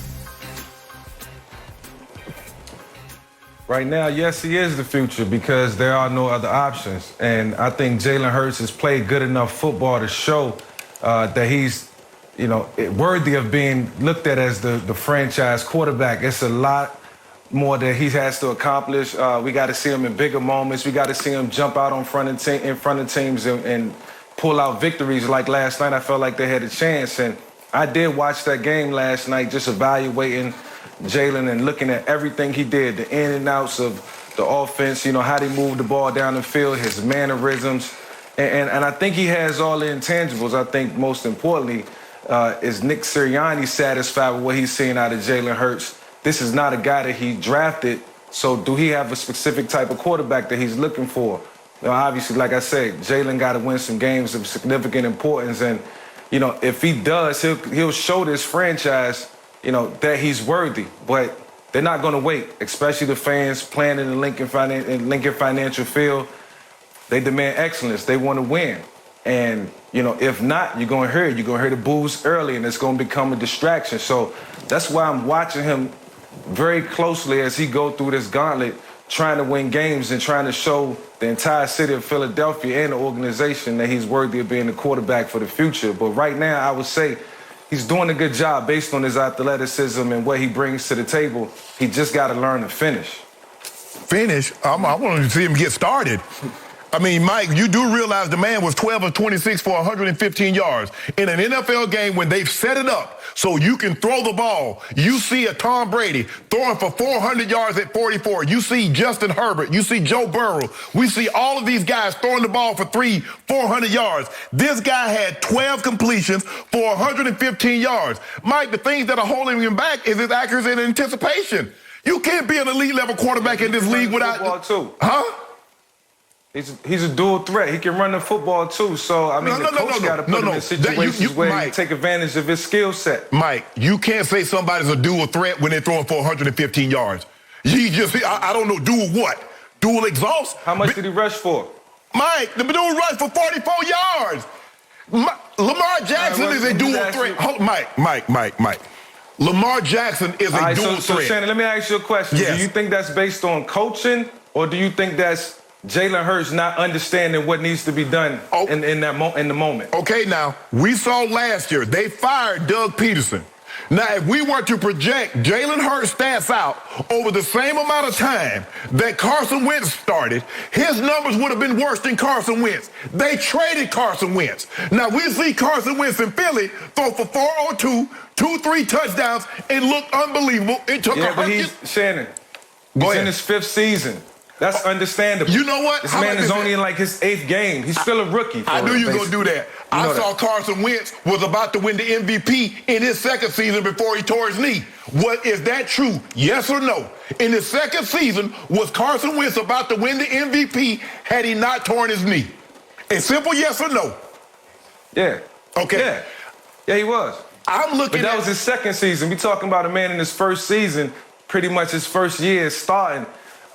Right now, yes, he is the future because there are no other options. And I think Jalen Hurts has played good enough football to show that he's, worthy of being looked at as the franchise quarterback. It's a lot more that he has to accomplish. We got to see him in bigger moments. We got to see him jump out in front of teams and pull out victories. Like last night, I felt like they had a chance. And I did watch that game last night, just evaluating Jalen and looking at everything he did, the in and outs of the offense, how they moved the ball down the field, his mannerisms. And I think he has all the intangibles. I think most importantly is Nick Sirianni satisfied with what he's seeing out of Jalen Hurts. This is not a guy that he drafted, so do he have a specific type of quarterback that he's looking for? Obviously, like I said, Jalen got to win some games of significant importance. And, if he does, he'll show this franchise that he's worthy, but they're not going to wait, especially the fans playing in the Lincoln Financial Field. They demand excellence. They want to win. And, if not, you're going to hear it. You're going to hear the boos early, and it's going to become a distraction. So that's why I'm watching him very closely as he go through this gauntlet, trying to win games and trying to show the entire city of Philadelphia and the organization that he's worthy of being the quarterback for the future. But right now, I would say he's doing a good job based on his athleticism and what he brings to the table. He just got to learn to finish. Finish? I want to see him get started. I mean, Mike, you do realize the man was 12 of 26 for 115 yards. In an NFL game when they've set it up so you can throw the ball, you see a Tom Brady throwing for 400 yards at 44. You see Justin Herbert. You see Joe Burrow. We see all of these guys throwing the ball for 400 yards. This guy had 12 completions for 115 yards. Mike, the things that are holding him back is his accuracy and anticipation. You can't be an elite level quarterback in this league without... Football too. Huh? He's a dual threat. He can run the football too. So I mean, the coach got to put him in situations where Mike, he take advantage of his skill set. Mike, you can't say somebody's a dual threat when they're throwing for 115 yards. He just, I don't know, dual what? Dual exhaust? How much did he rush for? Mike, the dude rushed for 44 yards. Lamar Jackson is a dual threat. Mike. Lamar Jackson is a dual threat. So Shannon, let me ask you a question. Yes. Do you think that's based on coaching, or do you think that's Jalen Hurts not understanding what needs to be done in the moment? Okay, now, we saw last year, they fired Doug Peterson. Now, if we were to project Jalen Hurts' stats out over the same amount of time that Carson Wentz started, his numbers would have been worse than Carson Wentz. They traded Carson Wentz. Now, we see Carson Wentz in Philly throw for 402, 2-3 touchdowns, and look unbelievable. It took Shannon, he's in his 5th season. That's understandable. You know what? This man is only in like his 8th game. He's still a rookie. I knew you were going to do that. I saw Carson Wentz was about to win the MVP in his 2nd season before he tore his knee. What is that true? Yes or no? In his 2nd season, was Carson Wentz about to win the MVP had he not torn his knee? A simple yes or no? Yeah. Okay. Yeah, he was. I'm looking But that was his 2nd season. We talking about a man in his 1st season, pretty much his 1st year starting.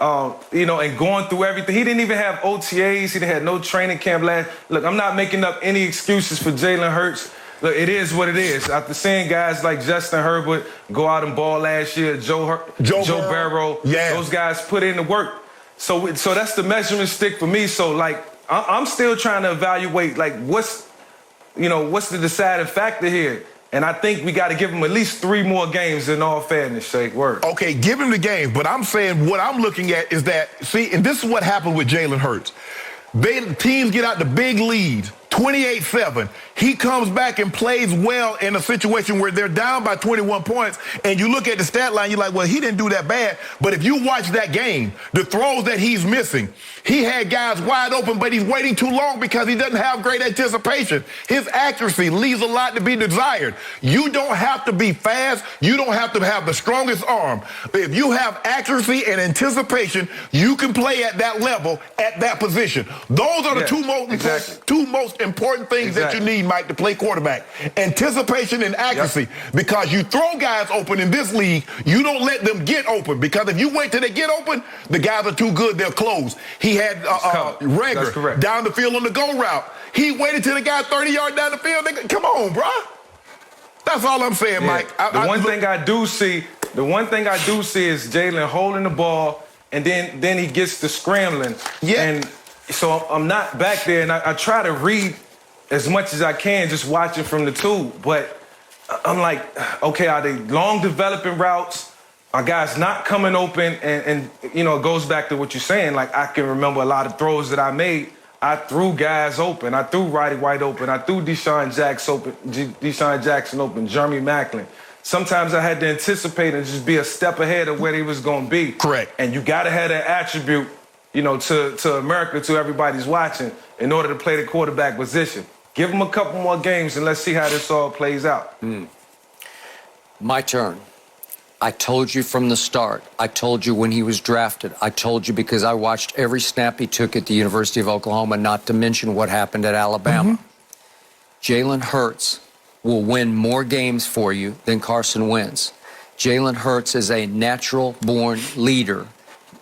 And going through everything. He didn't even have OTAs. He had no training camp Look, I'm not making up any excuses for Jalen Hurts. Look, it is what it is. After seeing guys like Justin Herbert go out and ball last year, Joe Burrow, those guys put in the work. So that's the measurement stick for me. So, like, I'm still trying to evaluate, like, what's the deciding factor here? And I think we got to give him at least 3 more games in all fairness, Shake. Word. Okay, give him the games. But I'm saying what I'm looking at is that, and this is what happened with Jalen Hurts. Teams get out the big leads, 28-7. He comes back and plays well in a situation where they're down by 21 points, and you look at the stat line, you're like, well, he didn't do that bad. But if you watch that game, the throws that he's missing, he had guys wide open, but he's waiting too long because he doesn't have great anticipation. His accuracy leaves a lot to be desired. You don't have to be fast. You don't have to have the strongest arm. If you have accuracy and anticipation, you can play at that level, at that position. Those are the two most important things that you need, Mike, to play quarterback. Anticipation and accuracy. Because you throw guys open in this league, you don't let them get open. Because if you wait till they get open, the guys are too good, they'll close. He had Rager down the field on the go route. He waited till the guy 30 yards down the field. Come on, bro. That's all I'm saying, Mike. The one thing I do see is Jalen holding the ball, and then he gets to scrambling. Yeah. And so I'm not back there, and I try to read as much as I can, just watching from the tube. But I'm like, okay, are they long developing routes? Are guys not coming open? And it goes back to what you're saying. Like, I can remember a lot of throws that I made. I threw guys open. I threw Roddy White open. I threw Deshaun Jackson open, Jeremy Maclin. Sometimes I had to anticipate and just be a step ahead of where they was going to be. Correct. And you got to have that attribute, to America, to everybody's watching, in order to play the quarterback position. Give him a couple more games and let's see how this all plays out. My turn. I told you from the start. I told you when he was drafted. I told you because I watched every snap he took at the University of Oklahoma, not to mention what happened at Alabama. Jalen Hurts will win more games for you than Carson Wentz. Jalen Hurts is a natural-born leader.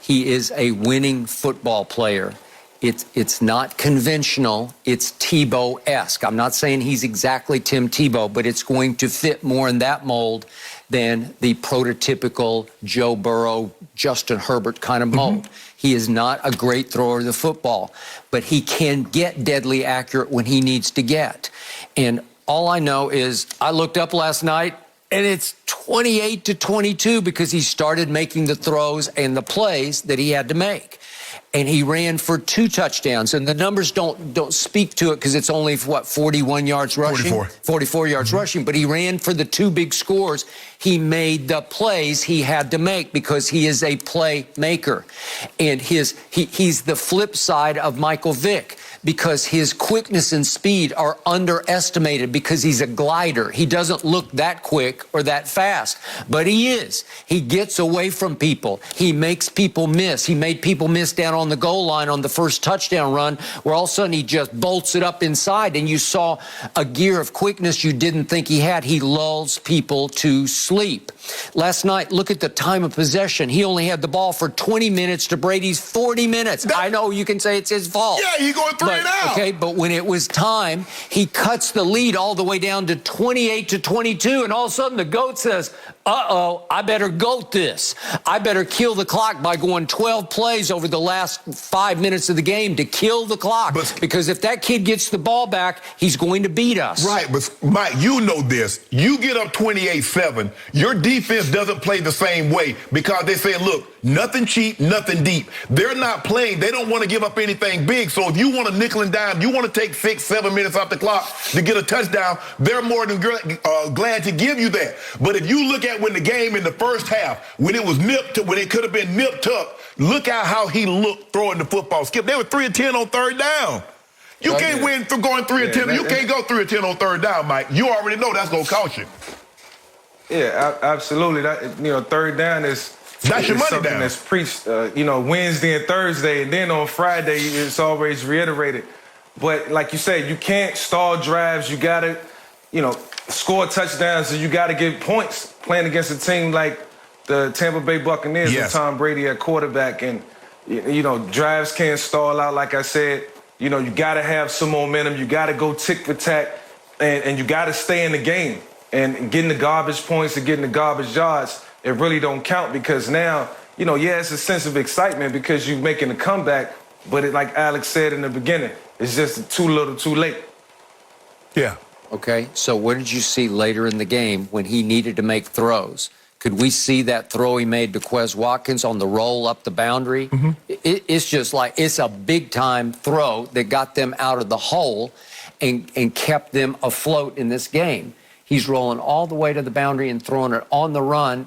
He is a winning football player. It's not conventional. It's Tebow-esque. I'm not saying he's exactly Tim Tebow, but it's going to fit more in that mold than the prototypical Joe Burrow, Justin Herbert kind of mold. He is not a great thrower of the football, but he can get deadly accurate when he needs to get. And All I know is I looked up last night, and it's 28-22 because he started making the throws and the plays that he had to make. And he ran for 2 touchdowns. And the numbers don't speak to it because it's only, 41 yards rushing? 44 yards rushing. But he ran for the 2 big scores. He made the plays he had to make because he is a playmaker. And he's the flip side of Michael Vick, because his quickness and speed are underestimated because he's a glider. He doesn't look that quick or that fast, but he is. He gets away from people. He makes people miss. He made people miss down on the goal line on the first touchdown run, where all of a sudden he just bolts it up inside, and you saw a gear of quickness you didn't think he had. He lulls people to sleep. Last night, look at the time of possession. He only had the ball for 20 minutes to Brady's 40 minutes. I know you can say it's his fault. Yeah, he going 3 and out. Okay, but when it was time, he cuts the lead all the way down to 28-22, and all of a sudden the GOAT says, uh-oh, I better GOAT this. I better kill the clock by going 12 plays over the last 5 minutes of the game to kill the clock. Because if that kid gets the ball back, he's going to beat us. Right, but Mike, you know this. You get up 28-7, your defense doesn't play the same way because they say, look, nothing cheap, nothing deep. They're not playing. They don't want to give up anything big. So if you want to nickel and dime, you want to take 6-7 minutes off the clock to get a touchdown, they're more than glad to give you that. But if you look at when the game in the first half, when it was nipped, when it could have been nipped up, look at how he looked throwing the football. Skip, they were 3 of 10 on third down. You can't win for going 3 of 10. You can't go 3 of 10 on third down, Mike. You already know that's going to cost you. Yeah, absolutely. Third down is that's your money something down. that's preached, Wednesday and Thursday, and then on Friday it's always reiterated. But like you said, you can't stall drives. You got to, score touchdowns, and you got to get points playing against a team like the Tampa Bay Buccaneers with Tom Brady at quarterback. And, drives can't stall out, like I said. You got to have some momentum. You got to go tick for tack, and you got to stay in the game. And getting the garbage points and getting the garbage yards, it really don't count because now, it's a sense of excitement because you're making a comeback. But like Alex said in the beginning, it's just too little, too late. Yeah. Okay, so what did you see later in the game when he needed to make throws? Could we see that throw he made to Quez Watkins on the roll up the boundary? Mm-hmm. It's just like, it's a big-time throw that got them out of the hole and kept them afloat in this game. He's rolling all the way to the boundary and throwing it on the run.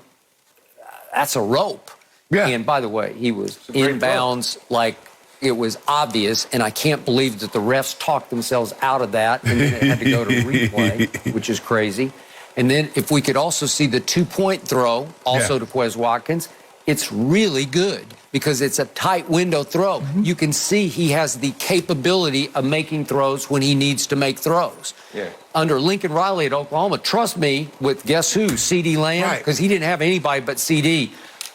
That's a rope. Yeah. And by the way, he was inbounds like it was obvious, and I can't believe that the refs talked themselves out of that, and then it had to go to replay, which is crazy. And then if we could also see the 2-point throw, also to Quez Watkins, it's really good because it's a tight window throw. Mm-hmm. You can see he has the capability of making throws when he needs to make throws. Yeah. Under Lincoln Riley at Oklahoma, trust me, with guess who? CeeDee Lamb, because he didn't have anybody but CD.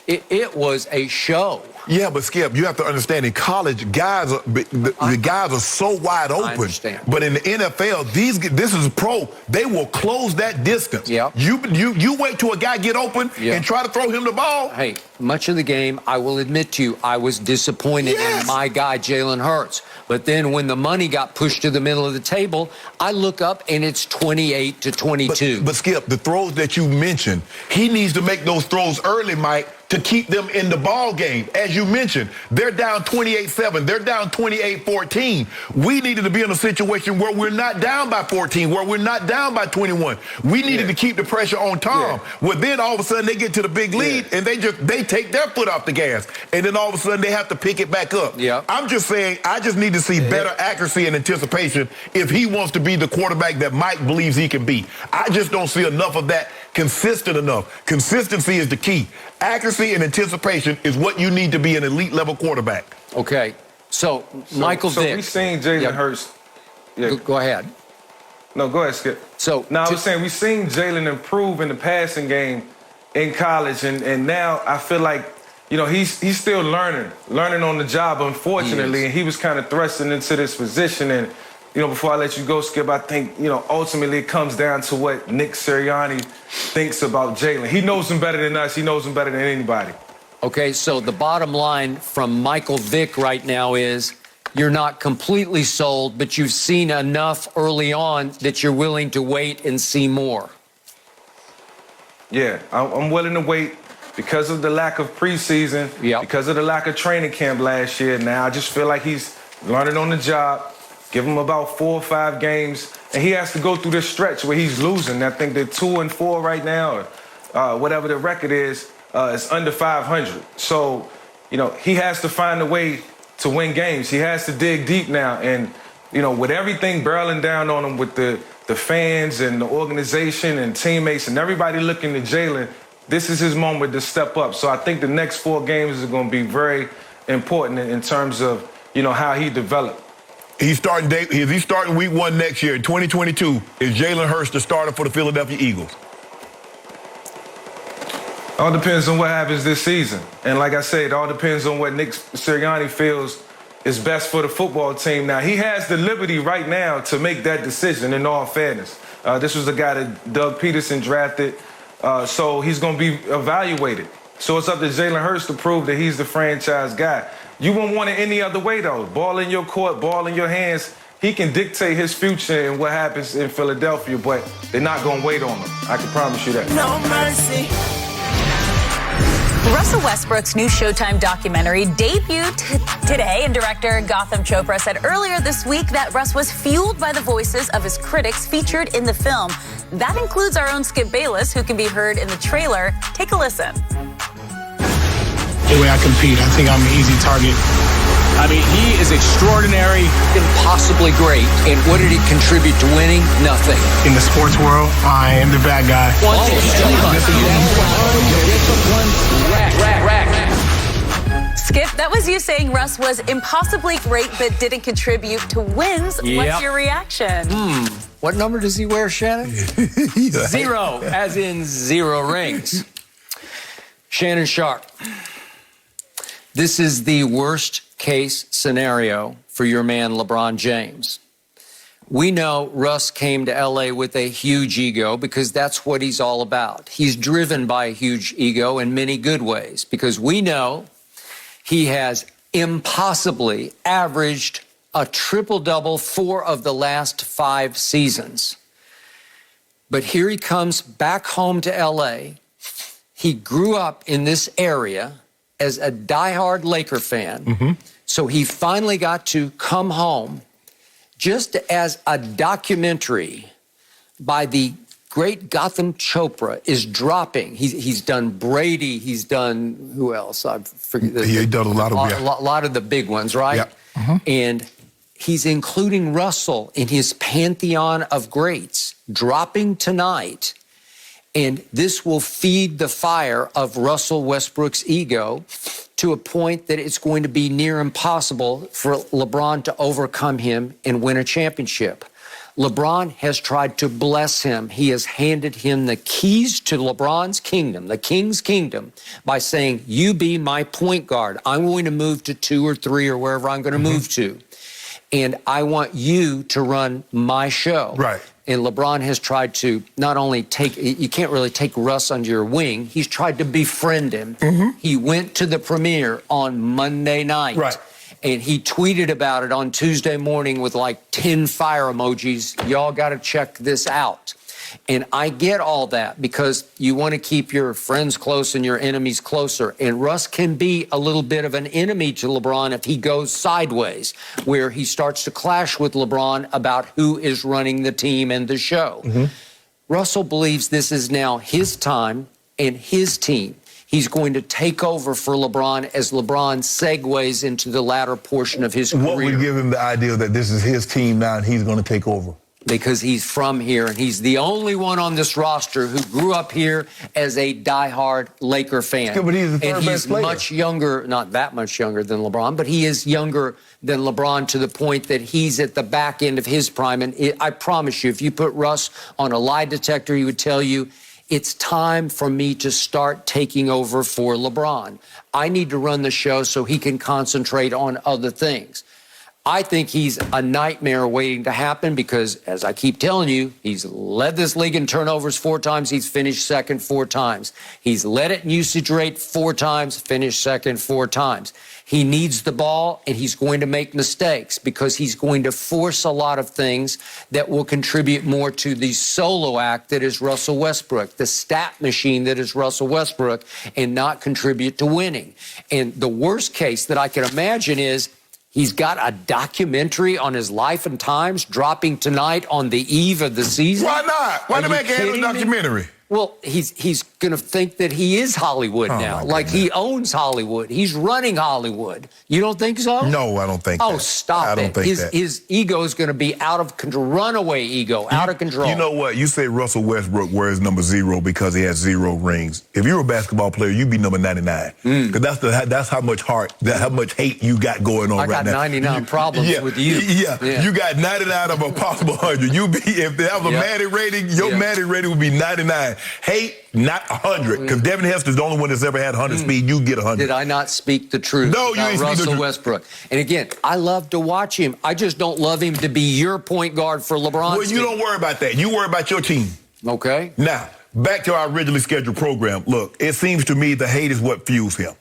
It was a show. Yeah, but Skip, you have to understand, in college, the guys are so wide open. I understand. But in the NFL, this is pro. They will close that distance. Yeah. You wait till a guy get open and try to throw him the ball. Hey, much of the game, I will admit to you, I was disappointed in my guy, Jalen Hurts. But then when the money got pushed to the middle of the table, I look up and it's 28-22. But Skip, the throws that you mentioned, he needs to make those throws early, Mike, to keep them in the ball game. As you mentioned, they're down 28-7. They're down 28-14. We needed to be in a situation where we're not down by 14, where we're not down by 21. We needed to keep the pressure on Tom. Well, then all of a sudden they get to the big lead and they take their foot off the gas. And then all of a sudden they have to pick it back up. Yeah. I'm just saying, I just need to see better accuracy and anticipation if he wants to be the quarterback that Mike believes he can be. I just don't see enough of that consistent enough. Consistency is the key. Accuracy and anticipation is what you need to be an elite level quarterback. Okay. So Michael Vick. So we seen Jalen Hurts. Go ahead. No, go ahead, Skip. So now I was saying we seen Jalen improve in the passing game in college, and now I feel like he's still learning on the job, unfortunately, and he was kind of thrusting into this position. And before I let you go, Skip, I think ultimately it comes down to what Nick Sirianni thinks about Jalen. He knows him better than us. He knows him better than anybody. Okay, so the bottom line from Michael Vick right now is you're not completely sold, but you've seen enough early on that you're willing to wait and see more. Yeah, I'm willing to wait because of the lack of preseason, because of the lack of training camp last year. Now I just feel like he's learning on the job. Give him about 4 or 5 games, and he has to go through this stretch where he's losing. I think they're 2-4 right now, or whatever the record is. It's under 500. So, he has to find a way to win games. He has to dig deep now, and with everything barreling down on him, with the fans and the organization and teammates and everybody looking to Jalen, this is his moment to step up. So I think the next 4 games are going to be very important in terms of how he developed. Is he starting week 1 next year in 2022? Is Jalen Hurts the starter for the Philadelphia Eagles? All depends on what happens this season. And like I said, it all depends on what Nick Sirianni feels is best for the football team. Now, he has the liberty right now to make that decision, in all fairness. This was a guy that Doug Peterson drafted, so he's going to be evaluated. So it's up to Jalen Hurts to prove that he's the franchise guy. You won't want it any other way, though. Ball in your court, ball in your hands. He can dictate his future and what happens in Philadelphia, but they're not going to wait on him. I can promise you that. No mercy. Russell Westbrook's new Showtime documentary debuted today, and director Gotham Chopra said earlier this week that Russ was fueled by the voices of his critics featured in the film. That includes our own Skip Bayless, who can be heard in the trailer. Take a listen. The way I compete, I think I'm an easy target. I mean, he is extraordinary. Impossibly great. And what did he contribute to winning? Nothing. In the sports world, I am the bad guy. Skip, that was you saying Russ was impossibly great but didn't contribute to wins. Yep. What's your reaction? What number does he wear, Shannon? 0, as in 0 rings. Shannon Sharpe. This is the worst case scenario for your man, LeBron James. We know Russ came to L.A. with a huge ego because that's what he's all about. He's driven by a huge ego in many good ways because we know he has impossibly averaged a triple-double 4 of the last 5 seasons. But here he comes back home to L.A. He grew up in this area as a diehard Laker fan. So he finally got to come home just as a documentary by the great Gotham Chopra is dropping. He's done Brady. He's done, who else? I forget. He's done a lot of the big ones, right? Yeah. And he's including Russell in his pantheon of greats, dropping tonight. And this will feed the fire of Russell Westbrook's ego to a point that it's going to be near impossible for LeBron to overcome him and win a championship. LeBron has tried to bless him. He has handed him the keys to LeBron's kingdom, the King's kingdom, by saying, you be my point guard. I'm going to move to 2 or 3 or wherever I'm going to move to. And I want you to run my show. Right. And LeBron has tried to not only you can't really take Russ under your wing, he's tried to befriend him. He went to the premiere on Monday night. Right. And he tweeted about it on Tuesday morning with like 10 fire emojis. Y'all got to check this out. And I get all that because you want to keep your friends close and your enemies closer. And Russ can be a little bit of an enemy to LeBron if he goes sideways, where he starts to clash with LeBron about who is running the team and the show. Russell believes this is now his time and his team. He's going to take over for LeBron as LeBron segues into the latter portion of his career. What would give him the idea that this is his team now and he's going to take over? Because he's from here, and he's the only one on this roster who grew up here as a diehard Laker fan. Yeah, but he's the third and best he's player. much younger, not that much younger than LeBron, but he is younger than LeBron to the point that he's at the back end of his prime. And I promise you, if you put Russ on a lie detector, he would tell you, it's time for me to start taking over for LeBron. I need to run the show so he can concentrate on other things. I think he's a nightmare waiting to happen because, as I keep telling you, he's led this league in turnovers 4 times. He's finished second 4 times. He's led it in usage rate 4 times, finished second 4 times. He needs the ball, and he's going to make mistakes because he's going to force a lot of things that will contribute more to the solo act that is Russell Westbrook, the stat machine that is Russell Westbrook, and not contribute to winning. And the worst case that I can imagine is he's got a documentary on his life and times dropping tonight on the eve of the season. Why not? Why not make a documentary? Well, he's going to think that he is Hollywood now. Like he owns Hollywood. He's running Hollywood. You don't think so? No, I don't think that. Oh, stop it. I don't think that. His ego is going to be out of control, runaway ego, out of control. You know what? You say Russell Westbrook wears number 0 because he has 0 rings. If you're a basketball player, you'd be number 99. Because that's how much how much hate you got going on right now. I got 99 problems with you. Yeah, you got 99 of a possible 100. If that was a Madden rating, your Madden rating would be 99. Hate, not 100. Because Devin Hester's the only one that's ever had 100 speed. You get 100. Did I not speak the truth? No, you ain't speak the truth. Westbrook. And again, I love to watch him. I just don't love him to be your point guard for LeBron. Well, you don't worry about that. You worry about your team. Okay. Now, back to our originally scheduled program. Look, it seems to me the hate is what fuels him.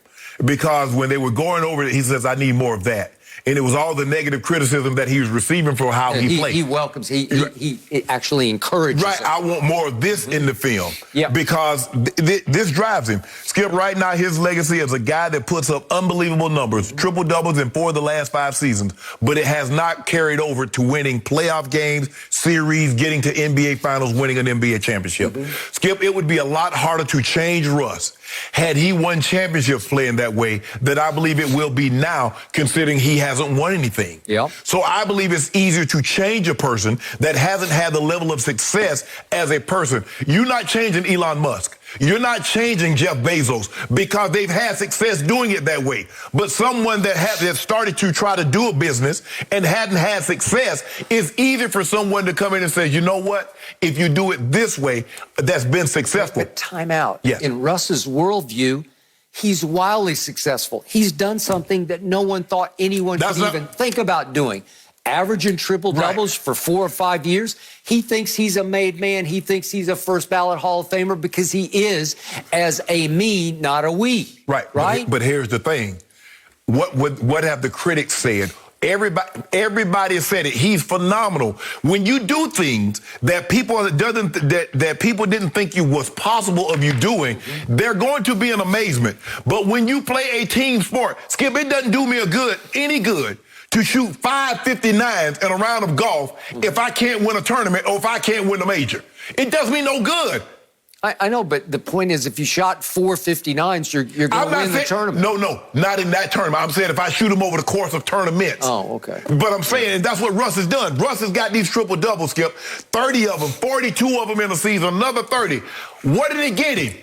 Because when they were going over it, he says, I need more of that. And it was all the negative criticism that he was receiving for how he played. He welcomes, he actually encourages it. I want more of this in the film. Yeah. Because this drives him. Skip, right now, his legacy is a guy that puts up unbelievable numbers, triple-doubles in 4 of the last 5 seasons, but it has not carried over to winning playoff games, series, getting to NBA Finals, winning an NBA championship. Skip, it would be a lot harder to change Russ had he won championships playing that way than I believe it will be now, considering he hasn't won anything. Yeah. So I believe it's easier to change a person that hasn't had the level of success as a person. You're not changing Elon Musk. You're not changing Jeff Bezos because they've had success doing it that way. But someone that has started to try to do a business and hadn't had success, it's easier for someone to come in and say, you know what? If you do it this way, that's been successful. But time out. Yes. In Russ's worldview, he's wildly successful. He's done something that no one thought anyone could even think about doing. Averaging triple-doubles for 4 or 5 years. He thinks he's a made man. He thinks he's a first-ballot Hall of Famer because he is as a me, not a we. Right? But here's the thing. What have the critics said? Everybody has said it. He's phenomenal. When you do things that people didn't think you was possible of you doing, they're going to be an amazement. But when you play a team sport, Skip, it doesn't do me any good to shoot 559s in a round of golf if I can't win a tournament or if I can't win a major. It does me no good. I know, but the point is, if you shot 459s, you're going to win the tournament. No, not in that tournament. I'm saying if I shoot them over the course of tournaments. Oh, okay. But I'm saying, and that's what Russ has done. Russ has got these triple-doubles, Skip. 30 of them, 42 of them in a season, another 30. What did it get him?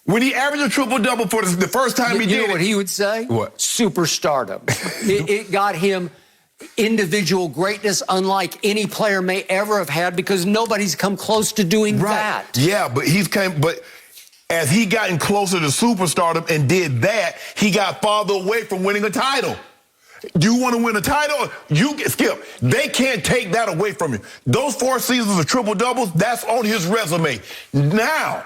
When he averaged a triple-double for the first time he did it. You know what he would say? What? Superstardom. it got him individual greatness unlike any player may ever have had because nobody's come close to doing that. Yeah, but as he gotten closer to superstardom and did that, he got farther away from winning a title. You want to win a title? Skip. They can't take that away from you. Those 4 seasons of triple-doubles, that's on his resume. Now,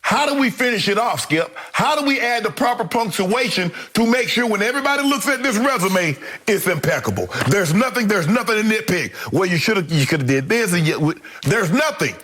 how do we finish it off, Skip? How do we add the proper punctuation to make sure when everybody looks at this resume, it's impeccable? There's nothing to nitpick. Well, you could have did this, and there's nothing.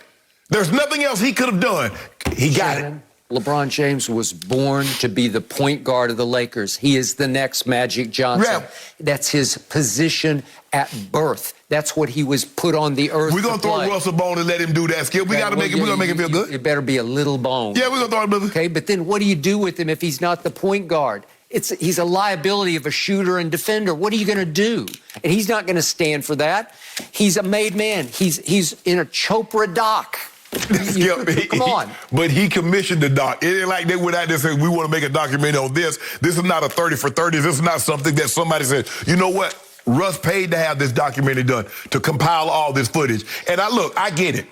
There's nothing else he could have done. He got it. LeBron James was born to be the point guard of the Lakers. He is the next Magic Johnson. Yeah. That's his position at birth. That's what he was put on the earth. We're going to throw Russell Bone and let him do that, Skip. We're going to make him feel good. It better be a little bone. Yeah, we're going to throw him a little. Okay, but then what do you do with him if he's not the point guard? He's a liability of a shooter and defender. What are you going to do? And he's not going to stand for that. He's a made man. He's in a Chopra doc. Come on. But he commissioned the doc. It ain't like they went out there and said, we want to make a documentary on this. This is not a 30 for 30. This is not something that somebody said, you know what? Russ paid to have this documentary done, to compile all this footage. And I get it.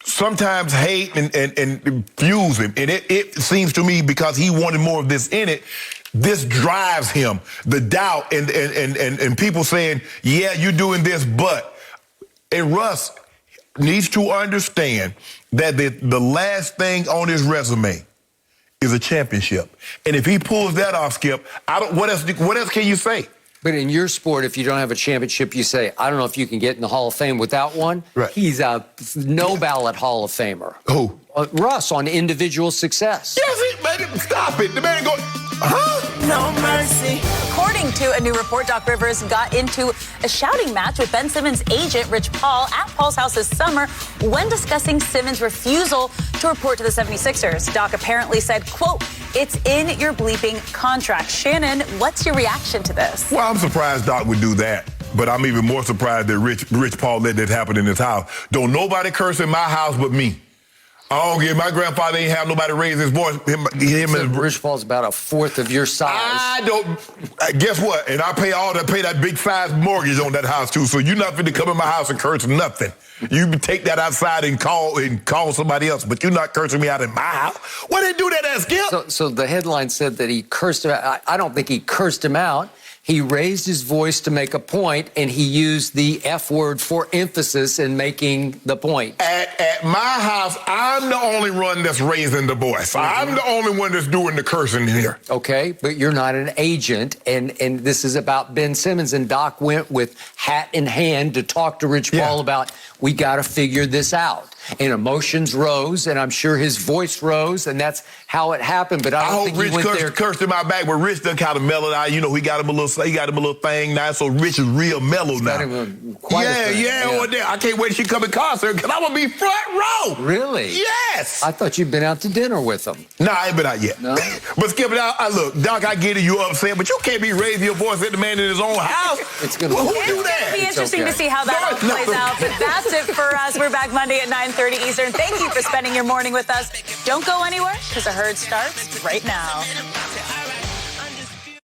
Sometimes hate and fuels him. And it seems to me because he wanted more of this in it, This drives him, the doubt and people saying, yeah, you're doing this, but. And Russ needs to understand that the last thing on his resume is a championship. And if he pulls that off, Skip, what else can you say? But in your sport, if you don't have a championship, you say, I don't know if you can get in the Hall of Fame without one. Right. He's a no-ballot Hall of Famer. Who? Russ on individual success. Yes, stop it. The man going, No mercy. According to a new report, Doc Rivers got into a shouting match with Ben Simmons' agent, Rich Paul, at Paul's house this summer when discussing Simmons' refusal to report to the 76ers. Doc apparently said, quote, it's in your bleeping contract. Shannon, what's your reaction to this? Well, I'm surprised Doc would do that. But I'm even more surprised that Rich Paul let that happen in his house. Don't nobody curse in my house but me. I don't get my grandfather ain't have nobody raise his voice. Him and Rich Paul's about a fourth of your size. I don't. Guess what? And I pay that big size mortgage on that house too. So you're not finna come in my house and curse nothing. You take that outside and call somebody else, but you're not cursing me out in my house. Why they do that, Skip? So the headline said that he cursed him out. I don't think he cursed him out. He raised his voice to make a point, and he used the F word for emphasis in making the point. At my house, I'm the only one that's raising the voice. I'm the only one that's doing the cursing here. Okay, but you're not an agent, and this is about Ben Simmons, and Doc went with hat in hand to talk to Rich Paul about, we got to figure this out. And emotions rose, and I'm sure his voice rose, and that's how it happened. But I don't think Rich he went there. cursed in my back, but Rich done kind of mellowed out. You know, he got him a little thing now, so Rich is real mellow now. I can't wait till she come in concert because I'm gonna be front row. Really? Yes. I thought you'd been out to dinner with him. No, I ain't been out yet. No? But Skip, look, Doc, I get it, you upset, but you can't be raising your voice at the man in his own house. It's gonna who do that? It'll be interesting to see how that all plays out. But that's it for us. We're back Monday at 9:30 Eastern. Thank you for spending your morning with us. Don't go anywhere because the herd starts right now.